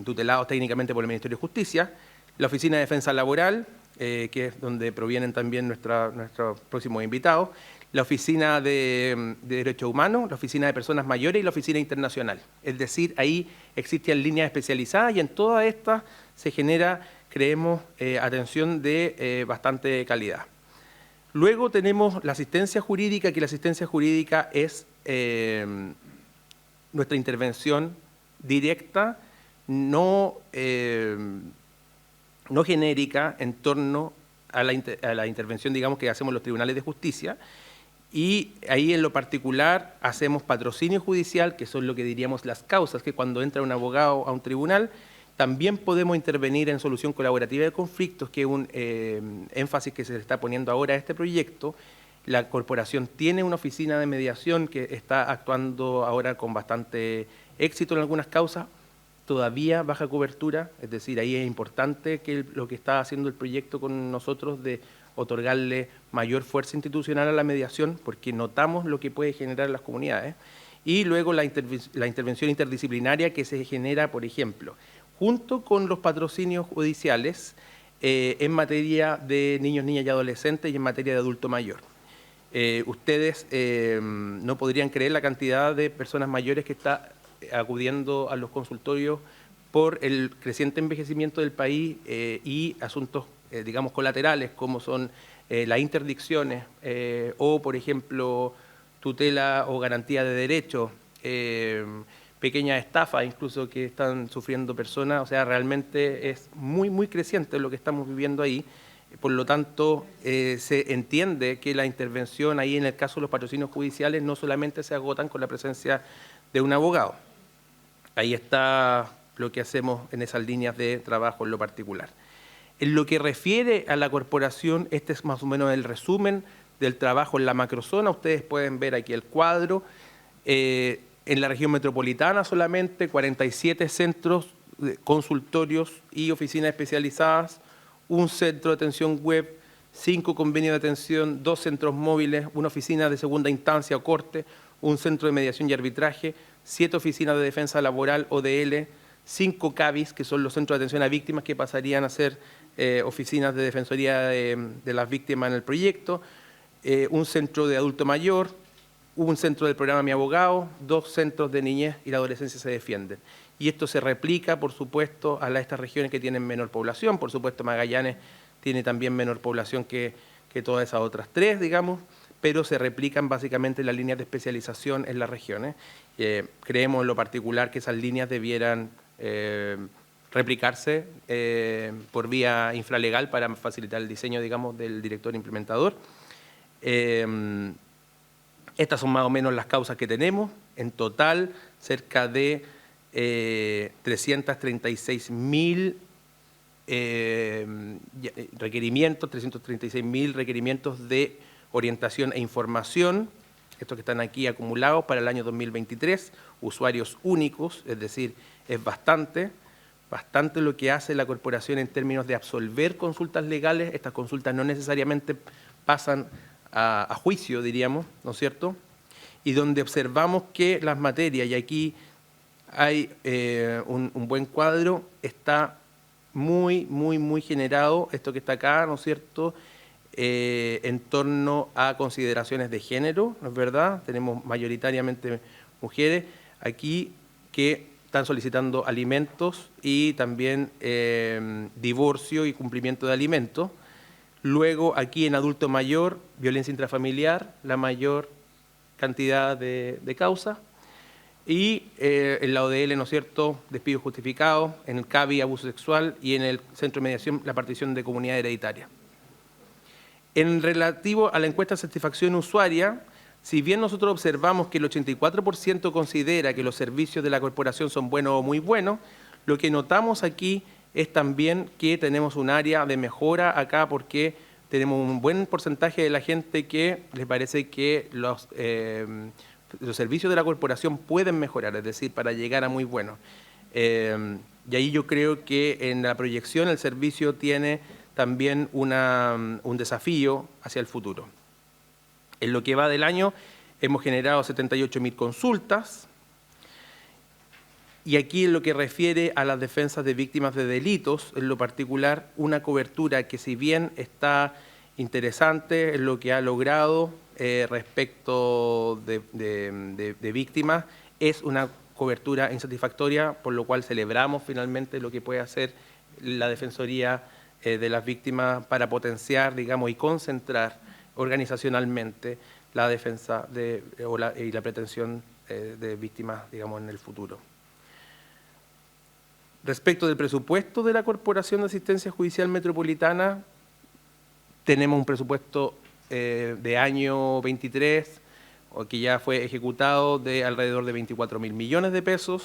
tutelados técnicamente por el Ministerio de Justicia. La Oficina de Defensa Laboral, que es donde provienen también nuestros próximos invitados, la Oficina de Derechos Humanos, la Oficina de Personas Mayores y la Oficina Internacional. Es decir, ahí existen líneas especializadas y en todas estas se genera, creemos, atención de bastante calidad. Luego tenemos la asistencia jurídica, que la asistencia jurídica es nuestra intervención directa, no genérica, en torno a la intervención, digamos, que hacemos los tribunales de justicia, y ahí en lo particular hacemos patrocinio judicial, que son lo que diríamos las causas, que cuando entra un abogado a un tribunal, también podemos intervenir en solución colaborativa de conflictos, que es un énfasis que se le está poniendo ahora a este proyecto, La corporación tiene una oficina de mediación que está actuando ahora con bastante éxito en algunas causas, todavía baja cobertura, es decir, ahí es importante que lo que está haciendo el proyecto con nosotros de otorgarle mayor fuerza institucional a la mediación, porque notamos lo que puede generar en las comunidades. Y luego la intervención interdisciplinaria que se genera, por ejemplo, junto con los patrocinios judiciales en materia de niños, niñas y adolescentes y en materia de adulto mayor. Ustedes no podrían creer la cantidad de personas mayores que está acudiendo a los consultorios por el creciente envejecimiento del país y asuntos, digamos, colaterales, como son las interdicciones o, por ejemplo, tutela o garantía de derechos, pequeñas estafas incluso que están sufriendo personas. O sea, realmente es muy, muy creciente lo que estamos viviendo ahí. Por lo tanto, se entiende que la intervención ahí en el caso de los patrocinios judiciales no solamente se agotan con la presencia de un abogado. Ahí está lo que hacemos en esas líneas de trabajo en lo particular. En lo que refiere a la corporación, este es más o menos el resumen del trabajo en la macrozona. Ustedes pueden ver aquí el cuadro. En la región metropolitana solamente 47 centros, consultorios y oficinas especializadas, un centro de atención web, 5 convenios de atención, 2 centros móviles, una oficina de segunda instancia o corte, un centro de mediación y arbitraje, 7 oficinas de defensa laboral ODL, 5 CABIS, que son los centros de atención a víctimas que pasarían a ser oficinas de defensoría de las víctimas en el proyecto, un centro de adulto mayor, un centro del programa Mi Abogado, 2 centros de niñez y la adolescencia se defienden. Y esto se replica, por supuesto, a estas regiones que tienen menor población. Por supuesto, Magallanes tiene también menor población que todas esas otras 3, digamos, pero se replican básicamente las líneas de especialización en las regiones. Creemos en lo particular que esas líneas debieran replicarse por vía infralegal para facilitar el diseño, digamos, del director implementador. Estas son más o menos las causas que tenemos. En total, cerca de 336.000 requerimientos, 336.000 requerimientos de orientación e información, estos que están aquí acumulados para el año 2023, usuarios únicos, es decir, es bastante lo que hace la corporación en términos de absolver consultas legales. Estas consultas no necesariamente pasan a juicio, diríamos, ¿no es cierto? Y donde observamos que las materias, y aquí hay un buen cuadro, está muy generado, esto que está acá, ¿no es cierto?, en torno a consideraciones de género, ¿no es verdad? Tenemos mayoritariamente mujeres aquí que están solicitando alimentos y también divorcio y cumplimiento de alimentos. Luego, aquí en adulto mayor, violencia intrafamiliar, la mayor cantidad de causas. Y en la ODL, ¿no es cierto?, despido justificado, en el CABI, abuso sexual, y en el Centro de Mediación, la partición de comunidad hereditaria. En relativo a la encuesta de satisfacción usuaria, si bien nosotros observamos que el 84% considera que los servicios de la corporación son buenos o muy buenos, lo que notamos aquí es también que tenemos un área de mejora acá porque tenemos un buen porcentaje de la gente que les parece que los servicios de la corporación pueden mejorar, es decir, para llegar a muy buenos. Y ahí yo creo que en la proyección el servicio tiene también un desafío hacia el futuro. En lo que va del año hemos generado 78.000 consultas. Y aquí en lo que refiere a las defensas de víctimas de delitos, en lo particular, una cobertura que si bien está interesante en lo que ha logrado respecto de víctimas, es una cobertura insatisfactoria, por lo cual celebramos finalmente lo que puede hacer la Defensoría de las Víctimas para potenciar, digamos, y concentrar organizacionalmente la defensa y la pretensión de víctimas, digamos, en el futuro. Respecto del presupuesto de la Corporación de Asistencia Judicial Metropolitana, tenemos un presupuesto de año 23, que ya fue ejecutado, de alrededor de 24.000 millones de pesos,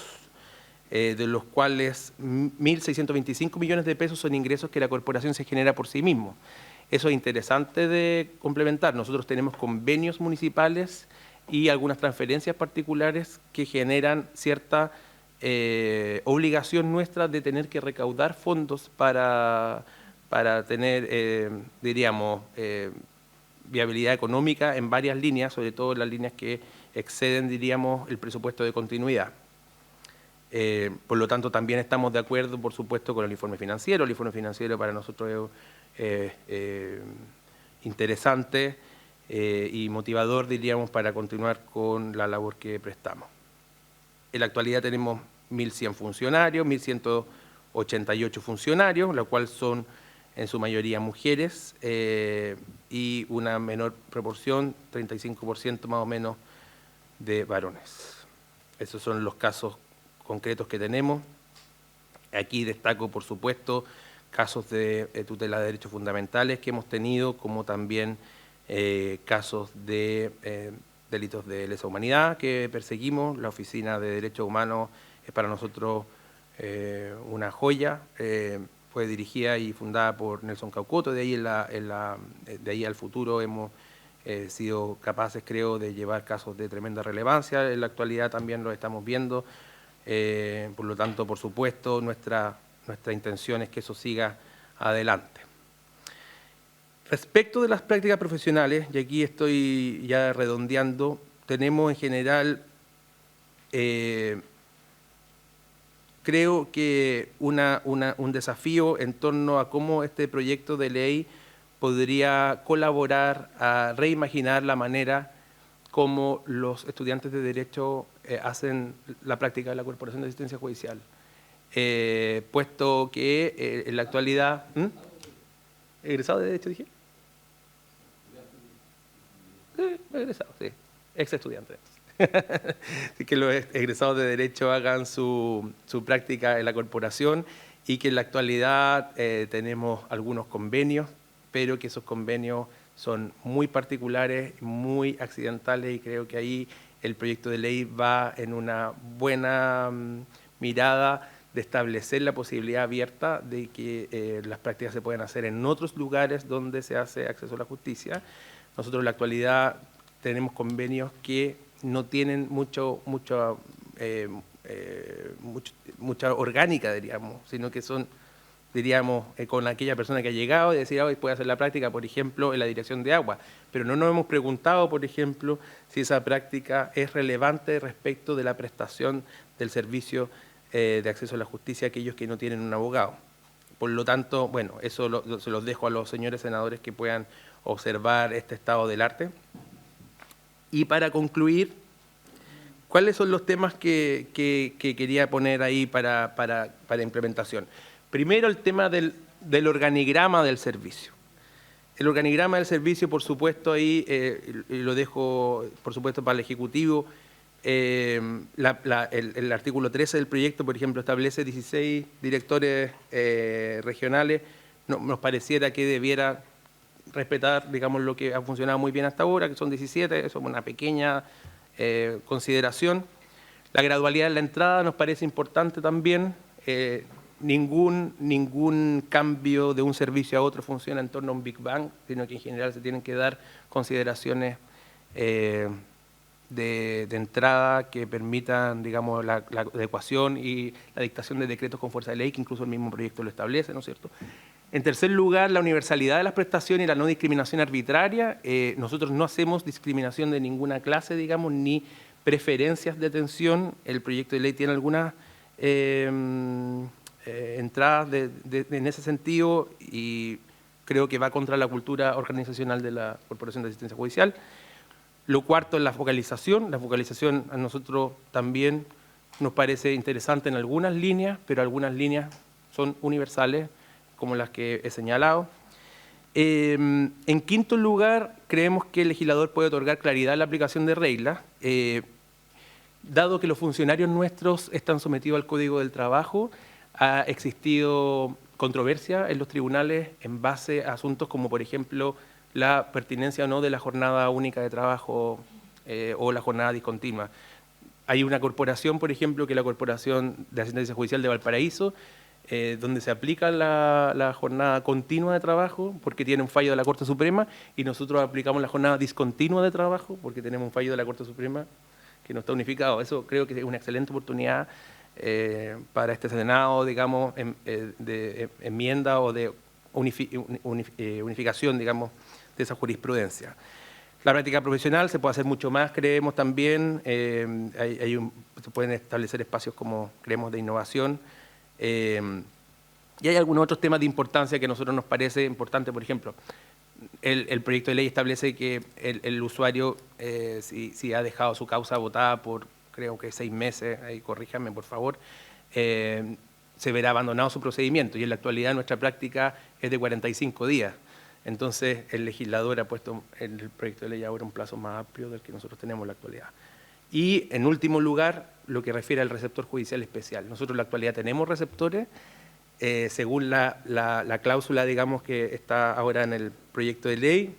de los cuales 1.625 millones de pesos son ingresos que la corporación se genera por sí mismo. Eso es interesante de complementar. Nosotros tenemos convenios municipales y algunas transferencias particulares que generan cierta obligación nuestra de tener que recaudar fondos para tener, diríamos, viabilidad económica en varias líneas, sobre todo en las líneas que exceden, diríamos, el presupuesto de continuidad. Por lo tanto, también estamos de acuerdo, por supuesto, con el informe financiero. El informe financiero para nosotros es interesante y motivador, diríamos, para continuar con la labor que prestamos. En la actualidad tenemos 1.100 funcionarios, 1.188 funcionarios, lo cual son en su mayoría mujeres y una menor proporción, 35% más o menos, de varones. Esos son los casos concretos que tenemos. Aquí destaco, por supuesto, casos de tutela de derechos fundamentales que hemos tenido, como también casos de delitos de lesa humanidad que perseguimos. La Oficina de Derechos Humanos es para nosotros una joya. Fue dirigida y fundada por Nelson Caucoto. De ahí al futuro hemos sido capaces, creo, de llevar casos de tremenda relevancia. En la actualidad también lo estamos viendo. Por lo tanto, por supuesto, nuestra intención es que eso siga adelante. Respecto de las prácticas profesionales, y aquí estoy ya redondeando, tenemos en general, creo que un desafío en torno a cómo este proyecto de ley podría colaborar a reimaginar la manera como los estudiantes de Derecho hacen la práctica de la Corporación de Asistencia Judicial. Puesto que en la actualidad... ¿Egresado de Derecho, dije? Egresado, sí. Ex estudiante. Así que los egresados de Derecho hagan su práctica en la corporación y que en la actualidad tenemos algunos convenios, pero que esos convenios son muy particulares, muy accidentales, y creo que ahí el proyecto de ley va en una buena mirada de establecer la posibilidad abierta de que las prácticas se puedan hacer en otros lugares donde se hace acceso a la justicia. Nosotros en la actualidad tenemos convenios que no tienen mucha orgánica, diríamos, sino que son, diríamos, con aquella persona que ha llegado y decir, hoy puede hacer la práctica, por ejemplo, en la dirección de agua. Pero no nos hemos preguntado, por ejemplo, si esa práctica es relevante respecto de la prestación del servicio de acceso a la justicia a aquellos que no tienen un abogado. Por lo tanto, bueno, eso se los dejo a los señores senadores que puedan observar este estado del arte. Y para concluir, ¿cuáles son los temas que quería poner ahí para implementación? Primero, el tema del organigrama del servicio. El organigrama del servicio, por supuesto, ahí lo dejo, por supuesto, para el Ejecutivo. El artículo 13 del proyecto, por ejemplo, establece 16 directores regionales. Nos pareciera que debiera respetar, digamos, lo que ha funcionado muy bien hasta ahora, que son 17, eso es una pequeña consideración. La gradualidad en la entrada nos parece importante también. Ningún cambio de un servicio a otro funciona en torno a un Big Bang, sino que en general se tienen que dar consideraciones de entrada que permitan, digamos, la adecuación y la dictación de decretos con fuerza de ley, que incluso el mismo proyecto lo establece, ¿no es cierto? En tercer lugar, la universalidad de las prestaciones y la no discriminación arbitraria. Nosotros no hacemos discriminación de ninguna clase, digamos, ni preferencias de atención. El proyecto de ley tiene algunas entradas en ese sentido y creo que va contra la cultura organizacional de la Corporación de Asistencia Judicial. Lo cuarto es la focalización. La focalización a nosotros también nos parece interesante en algunas líneas, pero algunas líneas son universales, como las que he señalado. En quinto lugar, creemos que el legislador puede otorgar claridad en la aplicación de reglas, dado que los funcionarios nuestros están sometidos al Código del Trabajo. Ha existido controversia en los tribunales en base a asuntos como, por ejemplo, la pertinencia o no de la jornada única de trabajo o la jornada discontinua. Hay una corporación, por ejemplo, que es la Corporación de Asistencia Judicial de Valparaíso, donde se aplica la jornada continua de trabajo porque tiene un fallo de la Corte Suprema, y nosotros aplicamos la jornada discontinua de trabajo porque tenemos un fallo de la Corte Suprema que no está unificado. Eso creo que es una excelente oportunidad para este Senado, digamos, de enmienda o de unificación, digamos, de esa jurisprudencia. La práctica profesional se puede hacer mucho más, creemos también. Se pueden establecer espacios como creemos de innovación. Y hay algunos otros temas de importancia que a nosotros nos parece importante. Por ejemplo, el proyecto de ley establece que el usuario, si ha dejado su causa votada por, creo que 6 meses, ahí corríjanme por favor, se verá abandonado su procedimiento, y en la actualidad nuestra práctica es de 45 días. Entonces, el legislador ha puesto en el proyecto de ley ahora un plazo más amplio del que nosotros tenemos en la actualidad. Y, en último lugar, lo que refiere al receptor judicial especial. Nosotros en la actualidad tenemos receptores, según la cláusula, digamos, que está ahora en el proyecto de ley,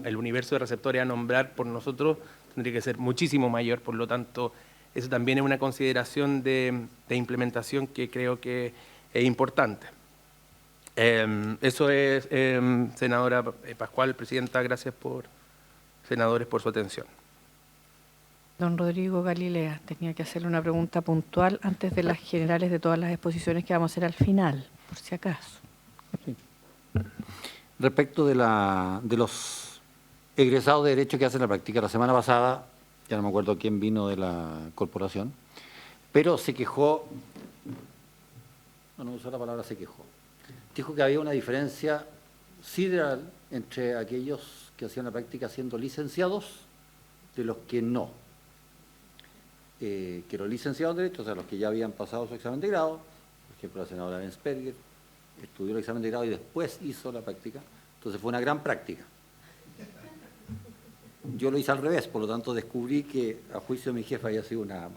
el universo de receptores a nombrar por nosotros tendría que ser muchísimo mayor, por lo tanto, eso también es una consideración de implementación que creo que es importante. Eso es, senadora Pascual, presidenta, gracias senadores, por su atención. Don Rodrigo Galilea, tenía que hacerle una pregunta puntual antes de las generales de todas las exposiciones que vamos a hacer al final, por si acaso. Sí. Respecto de los egresados de Derecho que hacen la práctica, la semana pasada, ya no me acuerdo quién vino de la corporación, pero se quejó, no usó la palabra se quejó, dijo que había una diferencia sideral entre aquellos que hacían la práctica siendo licenciados de los que no. Que los licenciados en Derecho, o sea, los que ya habían pasado su examen de grado, por ejemplo, la senadora Bensperger, estudió el examen de grado y después hizo la práctica, entonces fue una gran práctica. Yo lo hice al revés, por lo tanto descubrí que, a juicio de mi jefe, había sido una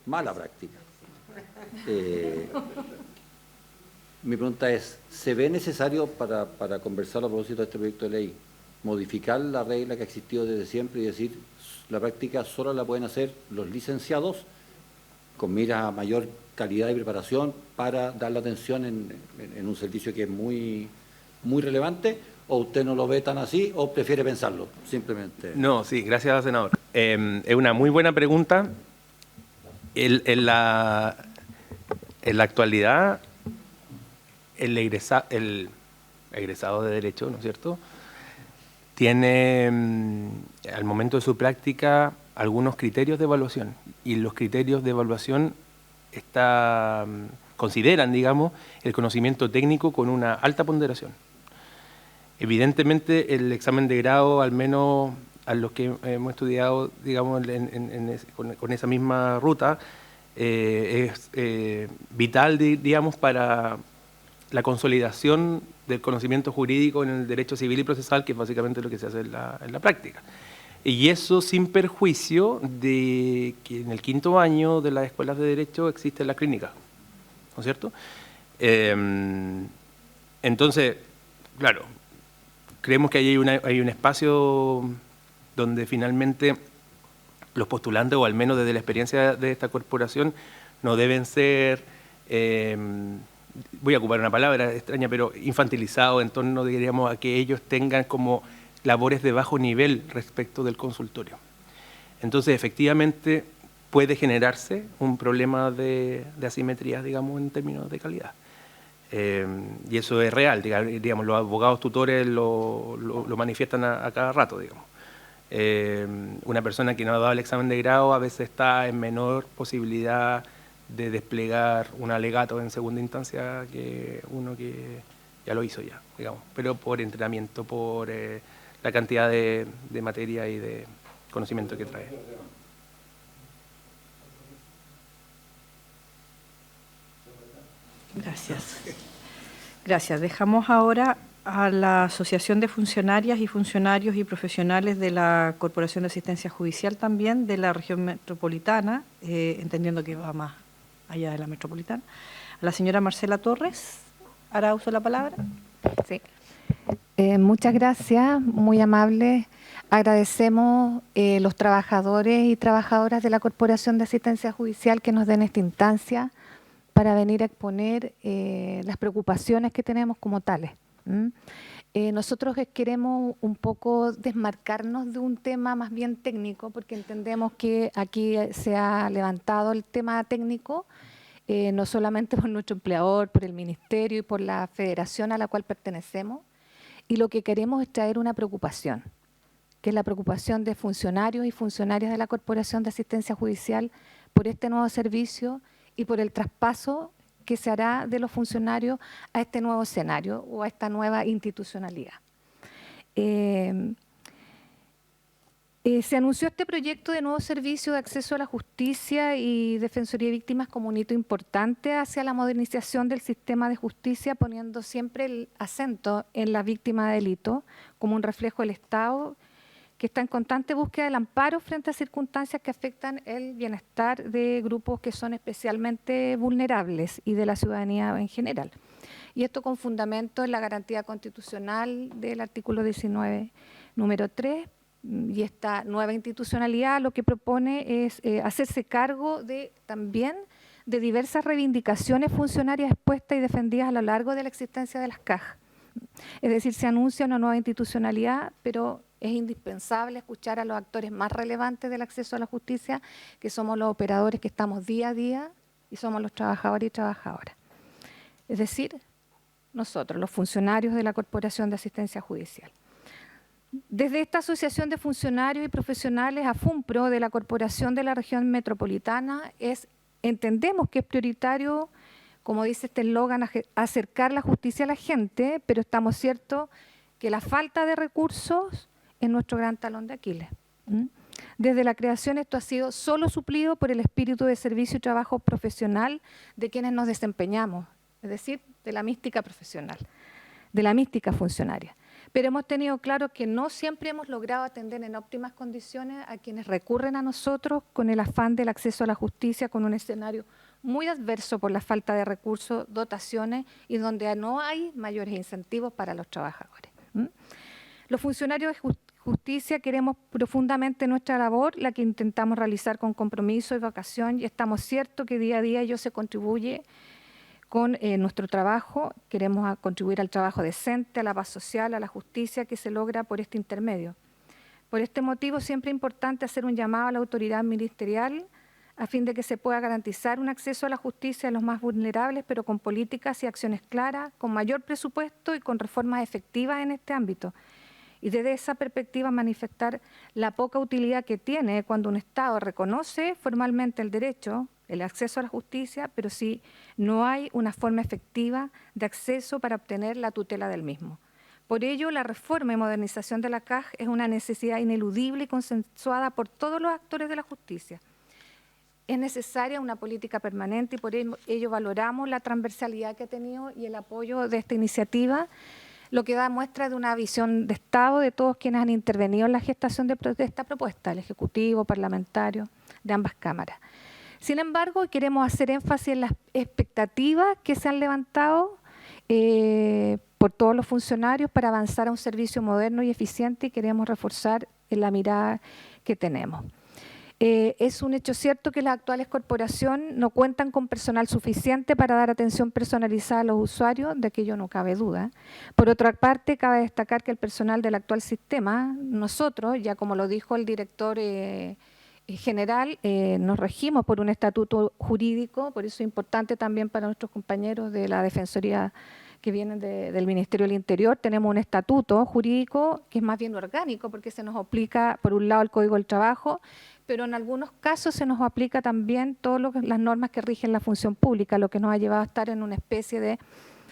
mala práctica. Mi pregunta es, ¿se ve necesario para conversar a propósito de este proyecto de ley, modificar la regla que ha existido desde siempre y decir la práctica solo la pueden hacer los licenciados con miras a mayor calidad y preparación para dar la atención en un servicio que es muy, muy relevante? ¿O usted no lo ve tan así o prefiere pensarlo simplemente? No, sí, gracias, senador. Es una muy buena pregunta. En la actualidad, el egresado de Derecho, ¿no es cierto?, tiene al momento de su práctica algunos criterios de evaluación, y los criterios de evaluación consideran, digamos, el conocimiento técnico con una alta ponderación. Evidentemente, el examen de grado, al menos a los que hemos estudiado, digamos, con esa misma ruta, es vital, digamos, para la consolidación del conocimiento jurídico en el derecho civil y procesal, que es básicamente lo que se hace en la práctica. Y eso sin perjuicio de que en el 5º año de las escuelas de Derecho existe la clínica, ¿no es cierto? Entonces, claro, creemos que hay un espacio donde finalmente los postulantes, o al menos desde la experiencia de esta corporación, no deben ser, voy a ocupar una palabra extraña, pero infantilizados en torno, diríamos, a que ellos tengan como labores de bajo nivel respecto del consultorio. Entonces, efectivamente, puede generarse un problema de asimetría, digamos, en términos de calidad. Y eso es real, digamos, los abogados tutores lo manifiestan a cada rato, digamos. Una persona que no ha dado el examen de grado a veces está en menor posibilidad de desplegar un alegato en segunda instancia que uno que ya lo hizo ya, digamos, pero por entrenamiento, por la cantidad de materia y de conocimiento que trae. Gracias. Gracias. Dejamos ahora a la Asociación de Funcionarias y Funcionarios y Profesionales de la Corporación de Asistencia Judicial también, de la región metropolitana, entendiendo que va más allá de la metropolitana. A la señora Marcela Torres, ¿hará uso de la palabra? Sí. Muchas gracias, muy amable. Agradecemos los trabajadores y trabajadoras de la Corporación de Asistencia Judicial que nos den esta instancia para venir a exponer las preocupaciones que tenemos como tales. Nosotros queremos un poco desmarcarnos de un tema más bien técnico, porque entendemos que aquí se ha levantado el tema técnico, no solamente por nuestro empleador, por el ministerio y por la federación a la cual pertenecemos, y lo que queremos es traer una preocupación, que es la preocupación de funcionarios y funcionarias de la Corporación de Asistencia Judicial por este nuevo servicio y por el traspaso que se hará de los funcionarios a este nuevo escenario o a esta nueva institucionalidad. Se anunció este proyecto de nuevo servicio de acceso a la justicia y defensoría de víctimas como un hito importante hacia la modernización del sistema de justicia, poniendo siempre el acento en la víctima de delito como un reflejo del Estado que está en constante búsqueda del amparo frente a circunstancias que afectan el bienestar de grupos que son especialmente vulnerables y de la ciudadanía en general. Y esto con fundamento en la garantía constitucional del artículo 19, número 3, y esta nueva institucionalidad lo que propone es hacerse cargo también de diversas reivindicaciones funcionarias expuestas y defendidas a lo largo de la existencia de las cajas. Es decir, se anuncia una nueva institucionalidad, pero es indispensable escuchar a los actores más relevantes del acceso a la justicia, que somos los operadores que estamos día a día y somos los trabajadores y trabajadoras. Es decir, nosotros, los funcionarios de la Corporación de Asistencia Judicial. Desde esta Asociación de Funcionarios y Profesionales, AFUNPRO, de la Corporación de la Región Metropolitana, entendemos que es prioritario, como dice este eslogan, acercar la justicia a la gente, pero estamos ciertos que la falta de recursos es nuestro gran talón de Aquiles. Desde la creación esto ha sido solo suplido por el espíritu de servicio y trabajo profesional de quienes nos desempeñamos, es decir, de la mística profesional, de la mística funcionaria. Pero hemos tenido claro que no siempre hemos logrado atender en óptimas condiciones a quienes recurren a nosotros con el afán del acceso a la justicia, con un escenario muy adverso por la falta de recursos, dotaciones y donde no hay mayores incentivos para los trabajadores. Los funcionarios de justicia queremos profundamente nuestra labor, la que intentamos realizar con compromiso y vocación, y estamos ciertos que día a día ello se contribuye con nuestro trabajo. Queremos contribuir al trabajo decente, a la paz social, a la justicia que se logra por este intermedio. Por este motivo, siempre es importante hacer un llamado a la autoridad ministerial a fin de que se pueda garantizar un acceso a la justicia de los más vulnerables, pero con políticas y acciones claras, con mayor presupuesto y con reformas efectivas en este ámbito. Y desde esa perspectiva manifestar la poca utilidad que tiene cuando un Estado reconoce formalmente el derecho, el acceso a la justicia, pero si no hay una forma efectiva de acceso para obtener la tutela del mismo. Por ello, la reforma y modernización de la CAJ es una necesidad ineludible y consensuada por todos los actores de la justicia. Es necesaria una política permanente y por ello valoramos la transversalidad que ha tenido y el apoyo de esta iniciativa, lo que da muestra de una visión de Estado de todos quienes han intervenido en la gestación de esta propuesta, el Ejecutivo, parlamentario, de ambas cámaras. Sin embargo, queremos hacer énfasis en las expectativas que se han levantado por todos los funcionarios para avanzar a un servicio moderno y eficiente, y queremos reforzar la mirada que tenemos. Es un hecho cierto que las actuales corporaciones no cuentan con personal suficiente para dar atención personalizada a los usuarios, de aquello no cabe duda. Por otra parte, cabe destacar que el personal del actual sistema, nosotros, ya como lo dijo el director general, nos regimos por un estatuto jurídico, por eso es importante también para nuestros compañeros de la Defensoría que vienen del Ministerio del Interior. Tenemos un estatuto jurídico que es más bien orgánico porque se nos aplica, por un lado, el Código del Trabajo, pero en algunos casos se nos aplica también todas las normas que rigen la función pública, lo que nos ha llevado a estar en una especie de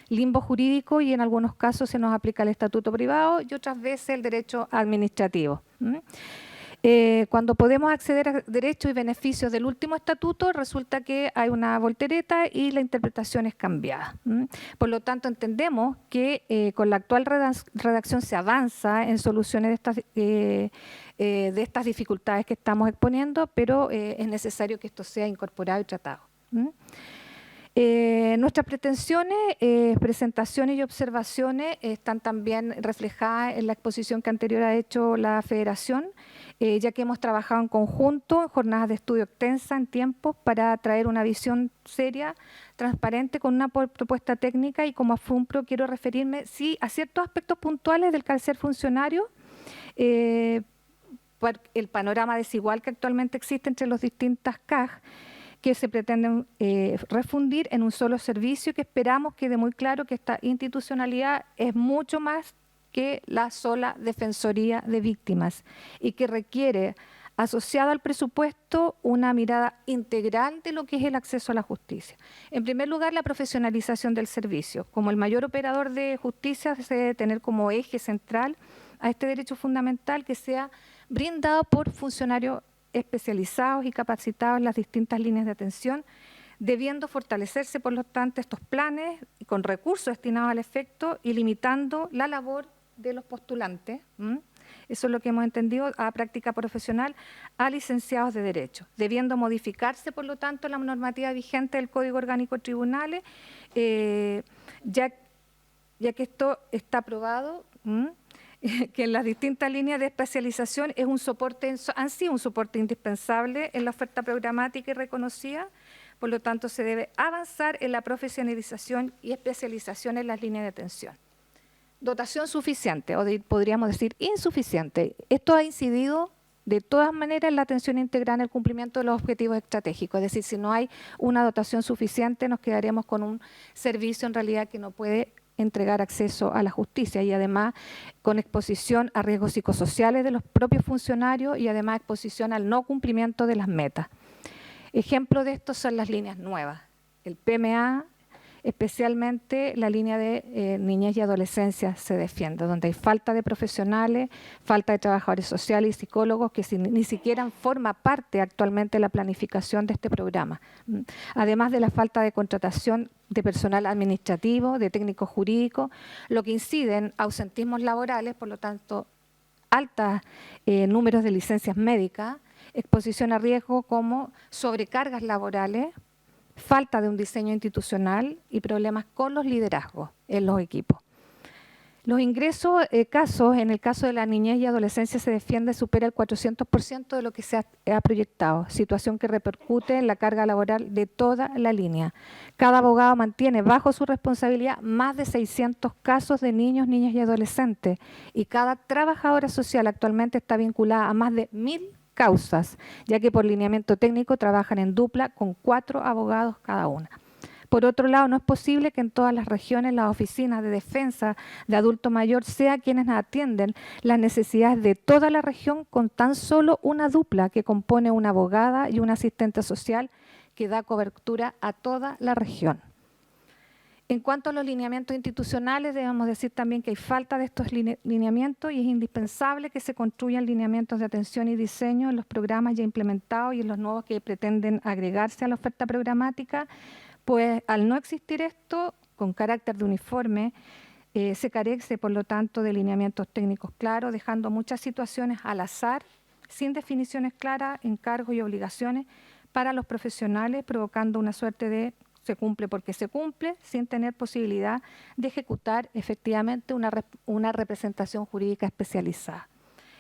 limbo jurídico, y en algunos casos se nos aplica el estatuto privado y otras veces el derecho administrativo. Cuando podemos acceder a derechos y beneficios del último estatuto, resulta que hay una voltereta y la interpretación es cambiada. Por lo tanto, entendemos que con la actual redacción se avanza en soluciones de estas dificultades que estamos exponiendo, pero es necesario que esto sea incorporado y tratado. Nuestras pretensiones, presentaciones y observaciones están también reflejadas en la exposición que anterior ha hecho la Federación. ya que hemos trabajado en conjunto, en jornadas de estudio extensas, en tiempos, para traer una visión seria, transparente, con una propuesta técnica, y como AFUNPRO quiero referirme sí a ciertos aspectos puntuales del quehacer funcionario, el panorama desigual que actualmente existe entre las distintas CAG, que se pretenden refundir en un solo servicio, que esperamos quede muy claro que esta institucionalidad es mucho más que la sola Defensoría de Víctimas y que requiere, asociado al presupuesto, una mirada integral de lo que es el acceso a la justicia. En primer lugar, la profesionalización del servicio. Como el mayor operador de justicia, se debe tener como eje central a este derecho fundamental que sea brindado por funcionarios especializados y capacitados en las distintas líneas de atención, debiendo fortalecerse, por lo tanto, estos planes con recursos destinados al efecto y limitando la labor de los postulantes, eso es lo que hemos entendido, a práctica profesional, a licenciados de Derecho, debiendo modificarse, por lo tanto, la normativa vigente del Código Orgánico de Tribunales, ya que esto está aprobado, que en las distintas líneas de especialización es un soporte, han sido un soporte indispensable en la oferta programática y reconocida. Por lo tanto, se debe avanzar en la profesionalización y especialización en las líneas de atención. Dotación suficiente, o podríamos decir insuficiente. Esto ha incidido de todas maneras en la atención integral en el cumplimiento de los objetivos estratégicos. Es decir, si no hay una dotación suficiente, nos quedaremos con un servicio en realidad que no puede entregar acceso a la justicia, y además con exposición a riesgos psicosociales de los propios funcionarios y además exposición al no cumplimiento de las metas. Ejemplo de esto son las líneas nuevas, el PMA, especialmente la línea de niñez y adolescencia se defiende, donde hay falta de profesionales, falta de trabajadores sociales y psicólogos que ni siquiera forma parte actualmente de la planificación de este programa. Además de la falta de contratación de personal administrativo, de técnicos jurídicos, lo que incide en ausentismos laborales, por lo tanto, altos números de licencias médicas, exposición a riesgo como sobrecargas laborales, falta de un diseño institucional y problemas con los liderazgos en los equipos. Los ingresos, en el caso de la niñez y adolescencia se defiende, supera el 400% de lo que se ha proyectado, situación que repercute en la carga laboral de toda la línea. Cada abogado mantiene bajo su responsabilidad más de 600 casos de niños, niñas y adolescentes, y cada trabajadora social actualmente está vinculada a más de 1000 causas, ya que por lineamiento técnico trabajan en dupla con 4 abogados cada una. Por otro lado, no es posible que en todas las regiones las oficinas de defensa de adulto mayor sean quienes atienden las necesidades de toda la región con tan solo una dupla que compone una abogada y una asistente social que da cobertura a toda la región. En cuanto a los lineamientos institucionales, debemos decir también que hay falta de estos lineamientos y es indispensable que se construyan lineamientos de atención y diseño en los programas ya implementados y en los nuevos que pretenden agregarse a la oferta programática, pues al no existir esto con carácter de uniforme, se carece, por lo tanto, de lineamientos técnicos claros, dejando muchas situaciones al azar, sin definiciones claras, encargos y obligaciones para los profesionales, provocando una suerte de se cumple porque se cumple, sin tener posibilidad de ejecutar efectivamente una representación jurídica especializada.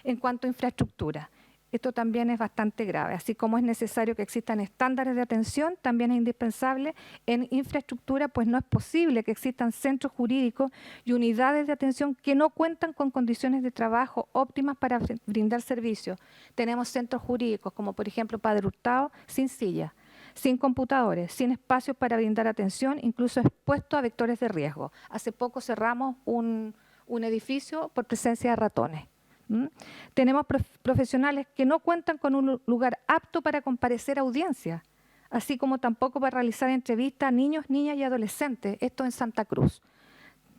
En cuanto a infraestructura, esto también es bastante grave. Así como es necesario que existan estándares de atención, también es indispensable en infraestructura, pues no es posible que existan centros jurídicos y unidades de atención que no cuentan con condiciones de trabajo óptimas para brindar servicios. Tenemos centros jurídicos, como por ejemplo Padre Hurtado, sin sillas, sin computadores, sin espacios para brindar atención, incluso expuestos a vectores de riesgo. Hace poco cerramos un edificio por presencia de ratones. Tenemos profesionales que no cuentan con un lugar apto para comparecer a audiencias, así como tampoco para realizar entrevistas a niños, niñas y adolescentes, esto en Santa Cruz.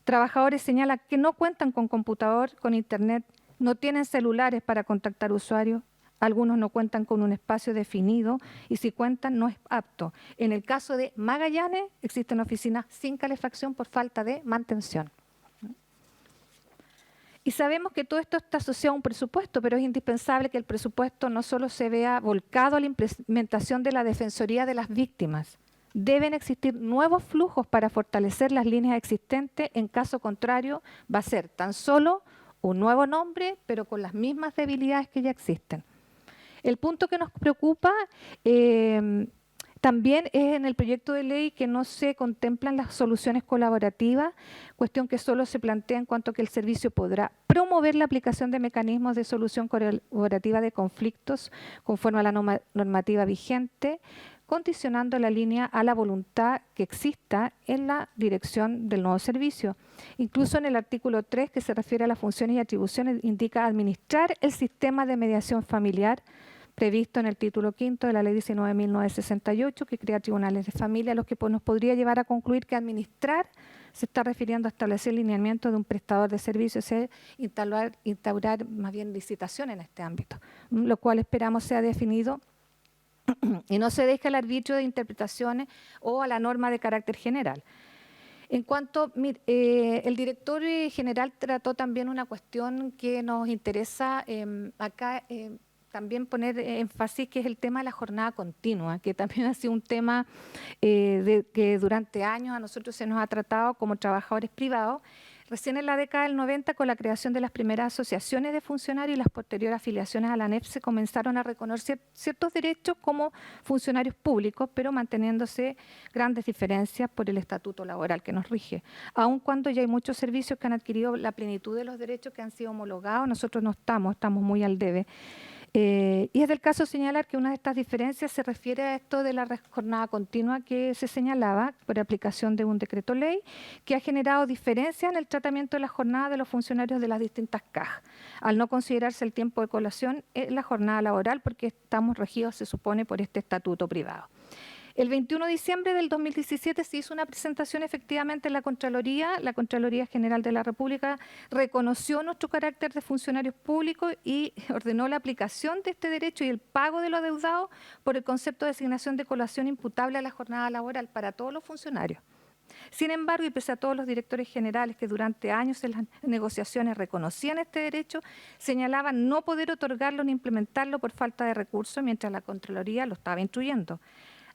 Trabajadores señalan que no cuentan con computador, con internet, no tienen celulares para contactar usuarios, algunos no cuentan con un espacio definido y si cuentan no es apto. En el caso de Magallanes existen oficinas sin calefacción por falta de mantención. Y sabemos que todo esto está asociado a un presupuesto, pero es indispensable que el presupuesto no solo se vea volcado a la implementación de la Defensoría de las Víctimas. Deben existir nuevos flujos para fortalecer las líneas existentes, en caso contrario va a ser tan solo un nuevo nombre, pero con las mismas debilidades que ya existen. El punto que nos preocupa también es en el proyecto de ley que no se contemplan las soluciones colaborativas, cuestión que solo se plantea en cuanto a que el servicio podrá promover la aplicación de mecanismos de solución colaborativa de conflictos conforme a la normativa vigente, condicionando la línea a la voluntad que exista en la dirección del nuevo servicio. Incluso en el artículo 3, que se refiere a las funciones y atribuciones, indica administrar el sistema de mediación familiar previsto en el título 5 de la Ley 19.968, que crea tribunales de familia, lo que nos podría llevar a concluir que administrar se está refiriendo a establecer lineamientos de un prestador de servicios, instaurar más bien licitación en este ámbito, lo cual esperamos sea definido y no se deje al arbitrio de interpretaciones o a la norma de carácter general. En cuanto, el director general trató también una cuestión que nos interesa acá, también poner énfasis, que es el tema de la jornada continua, que también ha sido un tema que durante años a nosotros se nos ha tratado como trabajadores privados. Recién en la década del 90, con la creación de las primeras asociaciones de funcionarios y las posteriores afiliaciones a la ANEP, se comenzaron a reconocer ciertos derechos como funcionarios públicos, pero manteniéndose grandes diferencias por el estatuto laboral que nos rige. Aun cuando ya hay muchos servicios que han adquirido la plenitud de los derechos que han sido homologados, nosotros no estamos muy al debe. Y es del caso señalar que una de estas diferencias se refiere a esto de la jornada continua que se señalaba por aplicación de un decreto ley que ha generado diferencias en el tratamiento de la jornada de los funcionarios de las distintas cajas, al no considerarse el tiempo de colación en la jornada laboral, porque estamos regidos, se supone, por este estatuto privado. El 21 de diciembre del 2017 se hizo una presentación efectivamente en la Contraloría General de la República reconoció nuestro carácter de funcionarios públicos y ordenó la aplicación de este derecho y el pago de lo adeudado por el concepto de asignación de colación imputable a la jornada laboral para todos los funcionarios. Sin embargo, y pese a todos los directores generales que durante años en las negociaciones reconocían este derecho, señalaban no poder otorgarlo ni implementarlo por falta de recursos, mientras la Contraloría lo estaba instruyendo.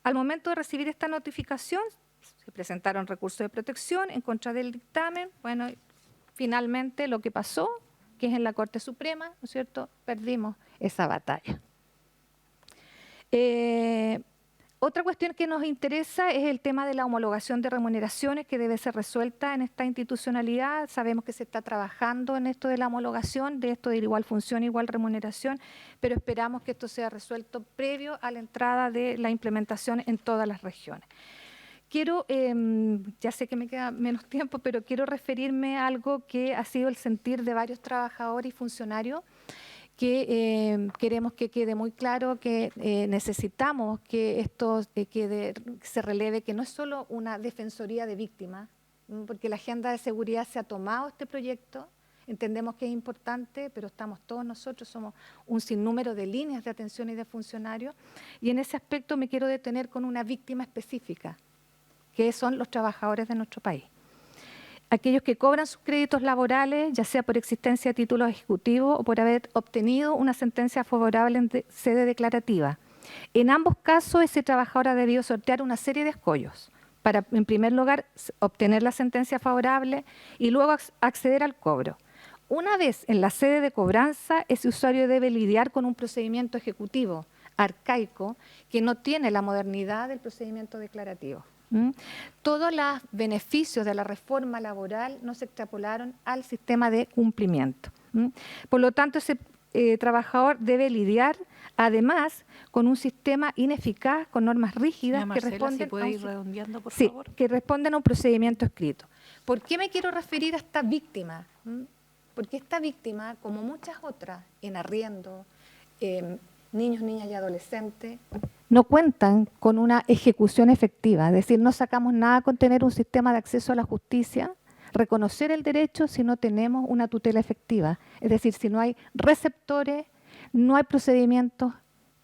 Al momento de recibir esta notificación, se presentaron recursos de protección en contra del dictamen. Bueno, finalmente lo que pasó, que es en la Corte Suprema, ¿no es cierto?, perdimos esa batalla. Otra cuestión que nos interesa es el tema de la homologación de remuneraciones, que debe ser resuelta en esta institucionalidad. Sabemos que se está trabajando en esto de la homologación, de esto de igual función, igual remuneración, pero esperamos que esto sea resuelto previo a la entrada de la implementación en todas las regiones. Quiero, ya sé que me queda menos tiempo, pero quiero referirme a algo que ha sido el sentir de varios trabajadores y funcionarios, que queremos que quede muy claro que necesitamos que esto se releve, que no es solo una defensoría de víctimas, porque la agenda de seguridad se ha tomado este proyecto, entendemos que es importante, pero estamos todos nosotros, somos un sinnúmero de líneas de atención y de funcionarios, y en ese aspecto me quiero detener con una víctima específica, que son los trabajadores de nuestro país. Aquellos que cobran sus créditos laborales, ya sea por existencia de títulos ejecutivos o por haber obtenido una sentencia favorable en sede declarativa. En ambos casos, ese trabajador ha debido sortear una serie de escollos para, en primer lugar, obtener la sentencia favorable y luego acceder al cobro. Una vez en la sede de cobranza, ese usuario debe lidiar con un procedimiento ejecutivo arcaico que no tiene la modernidad del procedimiento declarativo. Todos los beneficios de la reforma laboral no se extrapolaron al sistema de cumplimiento. Por lo tanto, ese trabajador debe lidiar además con un sistema ineficaz, con normas rígidas que responden, que responden a un procedimiento escrito. ¿Por qué me quiero referir a esta víctima? Porque esta víctima, como muchas otras, en arriendo, niños, niñas y adolescentes, no cuentan con una ejecución efectiva, es decir, no sacamos nada con tener un sistema de acceso a la justicia, reconocer el derecho si no tenemos una tutela efectiva, es decir, si no hay receptores, no hay procedimientos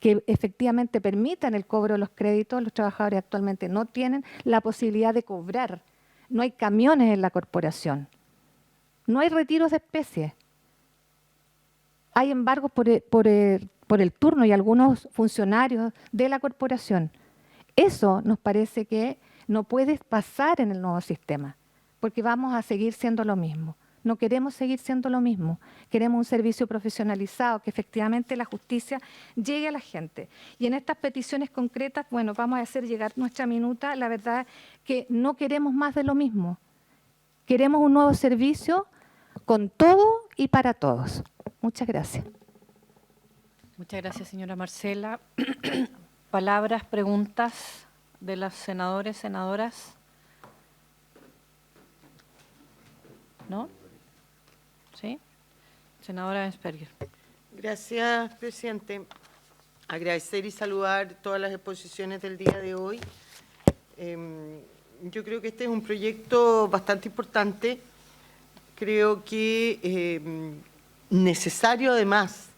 que efectivamente permitan el cobro de los créditos. Los trabajadores actualmente no tienen la posibilidad de cobrar, no hay camiones en la corporación, no hay retiros de especies, hay embargos por el turno y algunos funcionarios de la corporación. Eso nos parece que no puede pasar en el nuevo sistema, porque vamos a seguir siendo lo mismo. No queremos seguir siendo lo mismo. Queremos un servicio profesionalizado, que efectivamente la justicia llegue a la gente. Y en estas peticiones concretas, bueno, vamos a hacer llegar nuestra minuta. La verdad que no queremos más de lo mismo. Queremos un nuevo servicio con todo y para todos. Muchas gracias. Muchas gracias, señora Marcela. Palabras, preguntas de los senadores, senadoras. ¿No? ¿Sí? Senadora Ensperger. Gracias, presidente. Agradecer y saludar todas las exposiciones del día de hoy. Yo creo que este es un proyecto bastante importante. Creo que necesario además.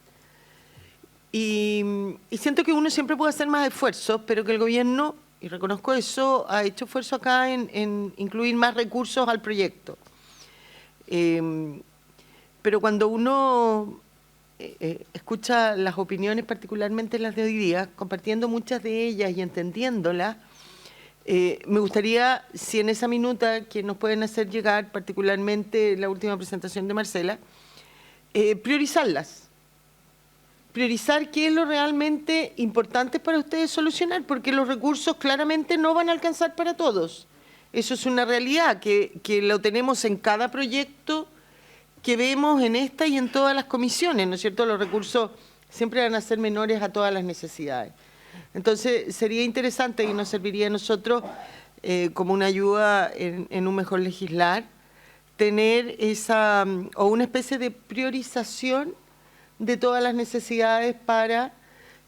Y siento que uno siempre puede hacer más esfuerzos, pero que el gobierno, y reconozco eso, ha hecho esfuerzo acá en incluir más recursos al proyecto. Pero cuando uno escucha las opiniones, particularmente las de hoy día, compartiendo muchas de ellas y entendiéndolas, me gustaría, si en esa minuta que nos pueden hacer llegar, particularmente la última presentación de Marcela, priorizarlas. Priorizar qué es lo realmente importante para ustedes solucionar, porque los recursos claramente no van a alcanzar para todos. Eso es una realidad, que lo tenemos en cada proyecto que vemos en esta y en todas las comisiones, ¿no es cierto? Los recursos siempre van a ser menores a todas las necesidades. Entonces, sería interesante y nos serviría a nosotros como una ayuda en un mejor legislar, tener esa, o una especie de priorización de todas las necesidades para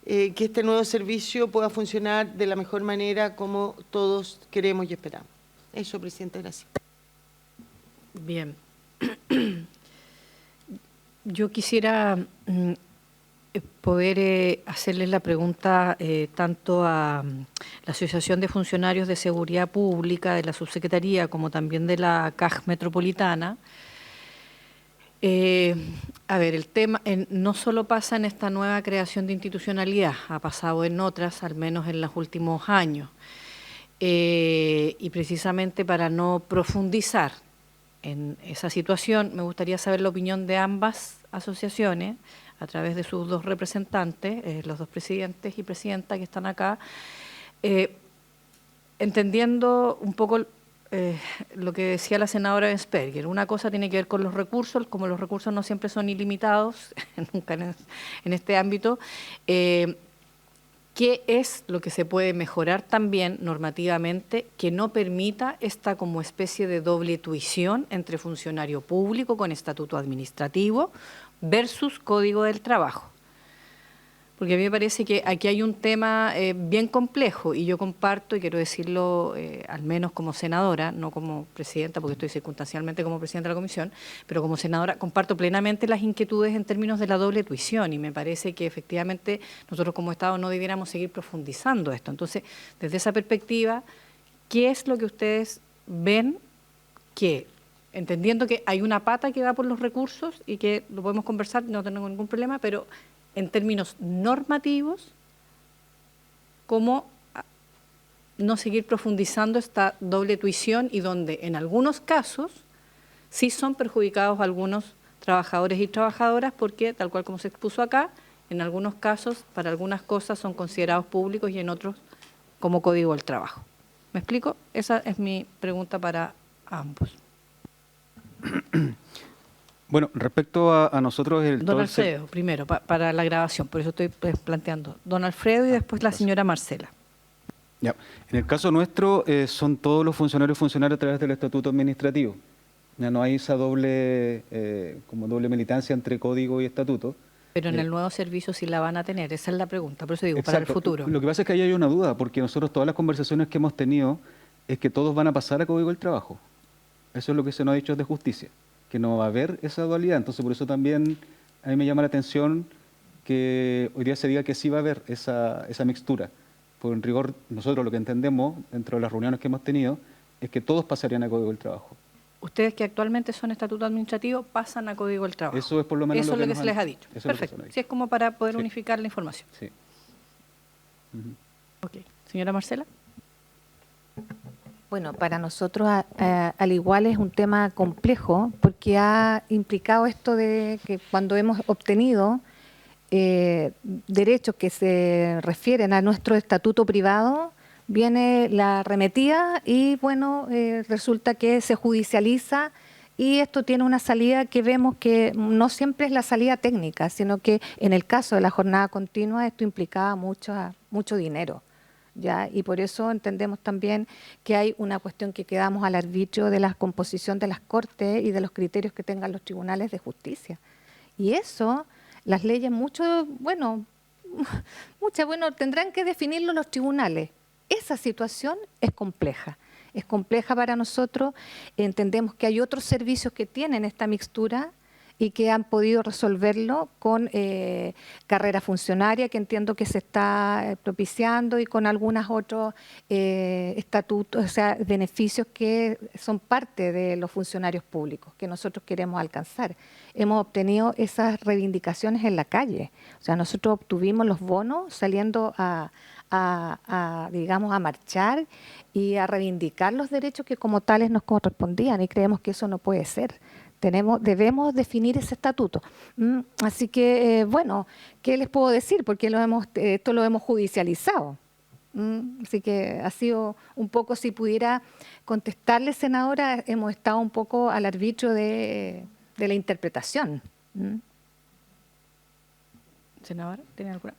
que este nuevo servicio pueda funcionar de la mejor manera como todos queremos y esperamos. Eso, presidente, gracias. Bien. Yo quisiera poder hacerles la pregunta tanto a la Asociación de Funcionarios de Seguridad Pública de la Subsecretaría como también de la CAJ Metropolitana. A ver, el tema no solo pasa en esta nueva creación de institucionalidad, ha pasado en otras, al menos en los últimos años. Y precisamente para no profundizar en esa situación, me gustaría saber la opinión de ambas asociaciones, a través de sus dos representantes, los dos presidentes y presidenta que están acá, entendiendo un poco lo que decía la senadora Ensperger. Una cosa tiene que ver con los recursos, como los recursos no siempre son ilimitados, nunca en este ámbito, ¿qué es lo que se puede mejorar también normativamente que no permita esta como especie de doble tuición entre funcionario público con estatuto administrativo versus Código del Trabajo? Porque a mí me parece que aquí hay un tema bien complejo y yo comparto, y quiero decirlo al menos como senadora, no como presidenta, porque estoy circunstancialmente como presidenta de la comisión, pero como senadora comparto plenamente las inquietudes en términos de la doble tuición y me parece que efectivamente nosotros como Estado no debiéramos seguir profundizando esto. Entonces, desde esa perspectiva, ¿qué es lo que ustedes ven que, entendiendo que hay una pata que va por los recursos y que lo podemos conversar, no tengo ningún problema, pero en términos normativos, cómo no seguir profundizando esta doble tuición y donde en algunos casos sí son perjudicados algunos trabajadores y trabajadoras porque, tal cual como se expuso acá, en algunos casos, para algunas cosas son considerados públicos y en otros como Código del Trabajo. ¿Me explico? Esa es mi pregunta para ambos. Bueno, respecto a nosotros... Don Alfredo, primero, para la grabación, por eso estoy planteando. Don Alfredo y después la señora Marcela. Ya. En el caso nuestro, son todos los funcionarios a través del estatuto administrativo. Ya no hay esa doble militancia entre código y estatuto. Pero en el nuevo servicio sí la van a tener, esa es la pregunta, por eso digo, Exacto. para el futuro. Lo que pasa es que ahí hay una duda, porque nosotros todas las conversaciones que hemos tenido es que todos van a pasar a Código del Trabajo. Eso es lo que se nos ha dicho desde Justicia, que no va a haber esa dualidad. Entonces, por eso también a mí me llama la atención que hoy día se diga que sí va a haber esa mixtura. Por en rigor, nosotros lo que entendemos, dentro de las reuniones que hemos tenido, es que todos pasarían a Código del Trabajo. Ustedes que actualmente son estatuto administrativo pasan a Código del Trabajo. Eso es por lo menos eso es lo que se les ha dicho. Perfecto. Si es como para poder unificar la información. Sí. Ok. Señora Marcela. Bueno, para nosotros al igual es un tema complejo porque ha implicado esto de que cuando hemos obtenido derechos que se refieren a nuestro estatuto privado, viene la arremetida y bueno, resulta que se judicializa y esto tiene una salida que vemos que no siempre es la salida técnica, sino que en el caso de la jornada continua esto implicaba mucho dinero. ¿Ya? Y por eso entendemos también que hay una cuestión que quedamos al arbitrio de la composición de las cortes y de los criterios que tengan los tribunales de justicia. Y eso, las leyes, tendrán que definirlo los tribunales. Esa situación es compleja para nosotros. Entendemos que hay otros servicios que tienen esta mixtura y que han podido resolverlo con carrera funcionaria, que entiendo que se está propiciando, y con algunos otros estatutos, o sea, beneficios que son parte de los funcionarios públicos, que nosotros queremos alcanzar. Hemos obtenido esas reivindicaciones en la calle. O sea, nosotros obtuvimos los bonos saliendo digamos, a marchar y a reivindicar los derechos que como tales nos correspondían, y creemos que eso no puede ser. Debemos definir ese estatuto. Así que, bueno, ¿qué les puedo decir? Porque esto lo hemos judicializado. Así que ha sido un poco, si pudiera contestarle, senadora, hemos estado un poco al arbitrio de la interpretación. Senadora, ¿tiene alguna?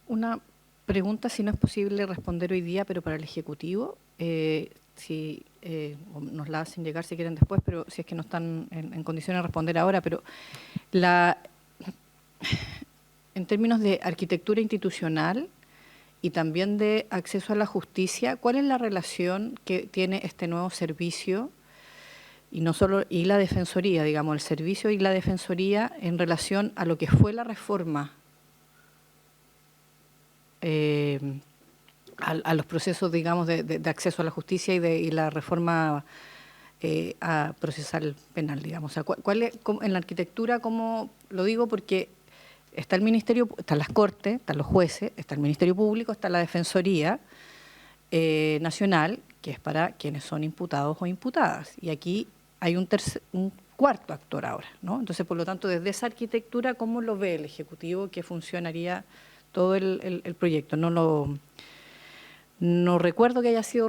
Una pregunta, si no es posible responder hoy día, pero para el Ejecutivo, si nos la hacen llegar si quieren después, pero si es que no están en condiciones de responder ahora, pero en términos de arquitectura institucional y también de acceso a la justicia, ¿cuál es la relación que tiene este nuevo servicio y la Defensoría, digamos, el servicio y la Defensoría en relación a lo que fue la reforma a los procesos, digamos, de acceso a la justicia y la reforma procesal penal, digamos? O sea, en la arquitectura, ¿cómo lo digo? Porque está el Ministerio, están las Cortes, están los jueces, está el Ministerio Público, está la Defensoría Nacional, que es para quienes son imputados o imputadas. Y aquí hay un cuarto actor ahora, ¿no? Entonces, por lo tanto, desde esa arquitectura, ¿cómo lo ve el Ejecutivo que funcionaría todo el proyecto? No recuerdo que haya sido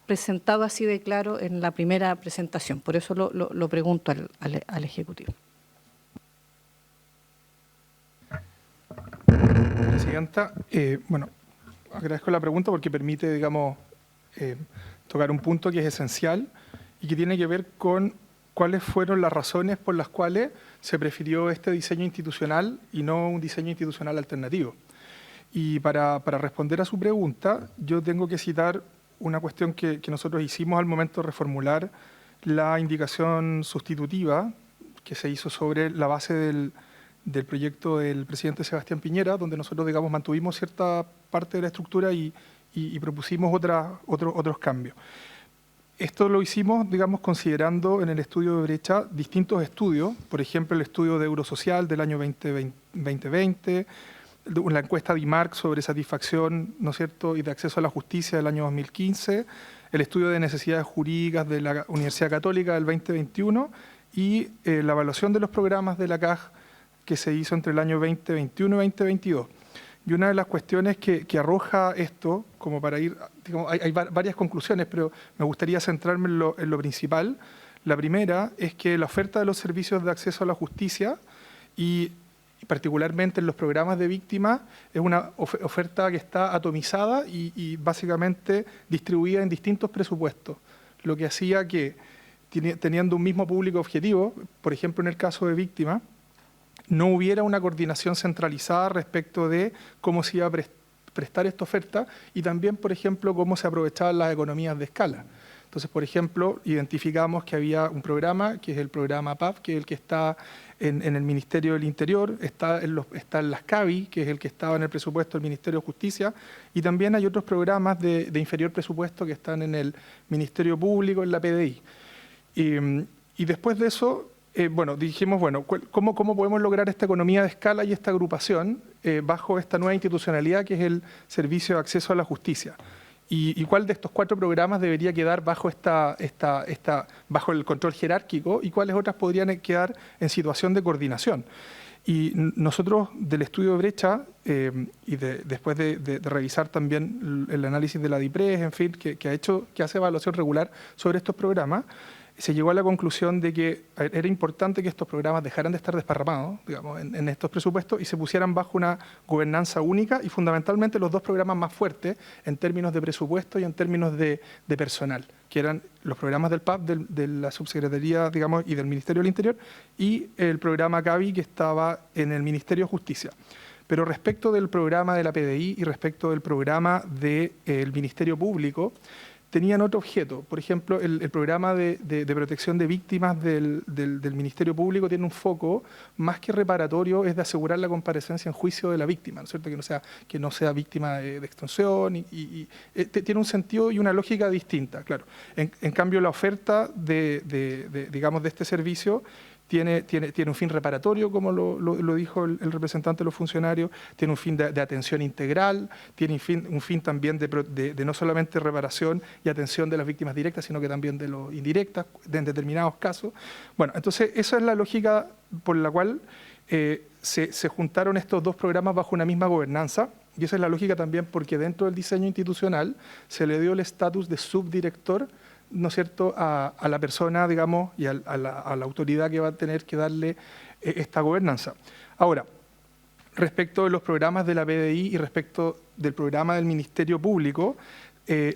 presentado así de claro en la primera presentación, por eso lo pregunto al Ejecutivo. Presidenta, bueno, agradezco la pregunta porque permite, digamos, tocar un punto que es esencial y que tiene que ver con cuáles fueron las razones por las cuales se prefirió este diseño institucional y no un diseño institucional alternativo. Y para responder a su pregunta, yo tengo que citar una cuestión que nosotros hicimos al momento de reformular la indicación sustitutiva que se hizo sobre la base del proyecto del presidente Sebastián Piñera, donde nosotros, digamos, mantuvimos cierta parte de la estructura y propusimos otros cambios. Esto lo hicimos, digamos, considerando en el estudio de brecha distintos estudios, por ejemplo, el estudio de Eurosocial del año 2020, la encuesta de IMARC sobre satisfacción, ¿no es cierto?, y de acceso a la justicia del año 2015, el estudio de necesidades jurídicas de la Universidad Católica del 2021 y la evaluación de los programas de la CAJ que se hizo entre el año 2021 y 2022. Y una de las cuestiones que arroja esto, como para ir, digamos, hay varias conclusiones, pero me gustaría centrarme en lo principal. La primera es que la oferta de los servicios de acceso a la justicia y particularmente en los programas de víctimas, es una oferta que está atomizada y básicamente distribuida en distintos presupuestos, lo que hacía que, teniendo un mismo público objetivo, por ejemplo en el caso de víctimas, no hubiera una coordinación centralizada respecto de cómo se iba a prestar esta oferta y también, por ejemplo, cómo se aprovechaban las economías de escala. Entonces, por ejemplo, identificamos que había un programa, que es el programa PAP, que es el que está en el Ministerio del Interior, está en las CABI, que es el que estaba en el presupuesto del Ministerio de Justicia, y también hay otros programas de inferior presupuesto que están en el Ministerio Público, en la PDI. Y después de eso, bueno, dijimos, bueno, ¿cómo podemos lograr esta economía de escala y esta agrupación bajo esta nueva institucionalidad que es el Servicio de Acceso a la Justicia? y cuál de estos 4 programas debería quedar bajo, bajo el control jerárquico y cuáles otras podrían quedar en situación de coordinación. Y nosotros del estudio de brecha y después de revisar también el análisis de la DIPRES, en fin, que hace evaluación regular sobre estos programas, se llegó a la conclusión de que era importante que estos programas dejaran de estar desparramados, digamos, en estos presupuestos y se pusieran bajo una gobernanza única y fundamentalmente los 2 programas más fuertes en términos de presupuesto y en términos de personal, que eran los programas del PAP, de la Subsecretaría, digamos, y del Ministerio del Interior, y el programa CABI que estaba en el Ministerio de Justicia. Pero respecto del programa de la PDI y respecto del programa del Ministerio Público, tenían otro objeto. Por ejemplo, el programa de protección de víctimas del Ministerio Público tiene un foco más que reparatorio, es de asegurar la comparecencia en juicio de la víctima, ¿no es cierto? Que no sea víctima de extorsión y tiene un sentido y una lógica distinta, claro. En cambio, la oferta digamos, de este servicio tiene un fin reparatorio, como lo dijo el representante de los funcionarios, tiene un fin de atención integral, tiene un fin también de no solamente reparación y atención de las víctimas directas, sino que también de los indirectas, en determinados casos. Bueno, entonces esa es la lógica por la cual se juntaron estos 2 programas bajo una misma gobernanza, y esa es la lógica también porque dentro del diseño institucional se le dio el estatus de subdirector, ¿no es cierto?, a la persona, digamos, y a la autoridad que va a tener que darle esta gobernanza. Ahora, respecto de los programas de la PDI y respecto del programa del Ministerio Público,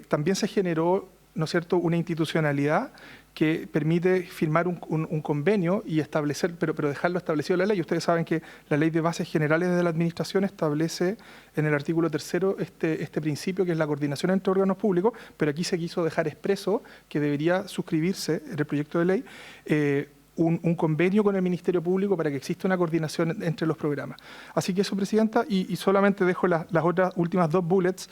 también se generó, ¿no es cierto?, una institucionalidad que permite firmar un convenio y establecer, pero dejarlo establecido en la ley. Ustedes saben que la Ley de Bases Generales de la Administración establece en el artículo 3º este principio que es la coordinación entre órganos públicos, pero aquí se quiso dejar expreso que debería suscribirse en el proyecto de ley un convenio con el Ministerio Público para que exista una coordinación entre los programas. Así que eso, Presidenta, y solamente dejo las otras últimas 2 bullets,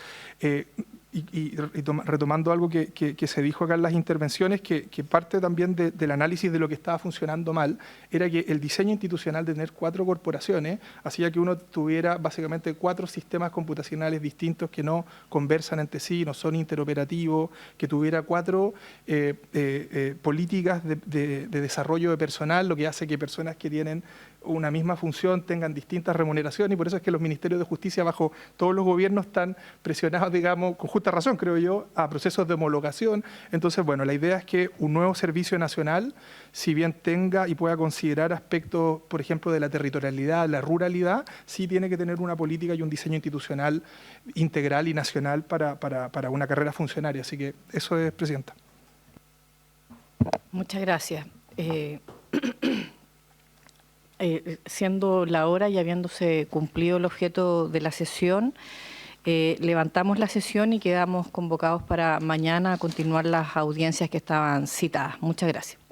retomando algo que se dijo acá en las intervenciones, que parte también del análisis de lo que estaba funcionando mal, era que el diseño institucional de tener 4 corporaciones hacía que uno tuviera básicamente 4 sistemas computacionales distintos que no conversan entre sí, no son interoperativos, que tuviera 4 políticas de desarrollo de personal, lo que hace que personas que tienen una misma función tengan distintas remuneraciones, y por eso es que los ministerios de justicia bajo todos los gobiernos están presionados, digamos, con justa razón, creo yo, a procesos de homologación. Entonces, bueno, la idea es que un nuevo servicio nacional, si bien tenga y pueda considerar aspectos, por ejemplo, de la territorialidad, la ruralidad, sí tiene que tener una política y un diseño institucional integral y nacional para una carrera funcionaria. Así que eso es, Presidenta. Muchas gracias. Siendo la hora y habiéndose cumplido el objeto de la sesión, levantamos la sesión y quedamos convocados para mañana a continuar las audiencias que estaban citadas. Muchas gracias.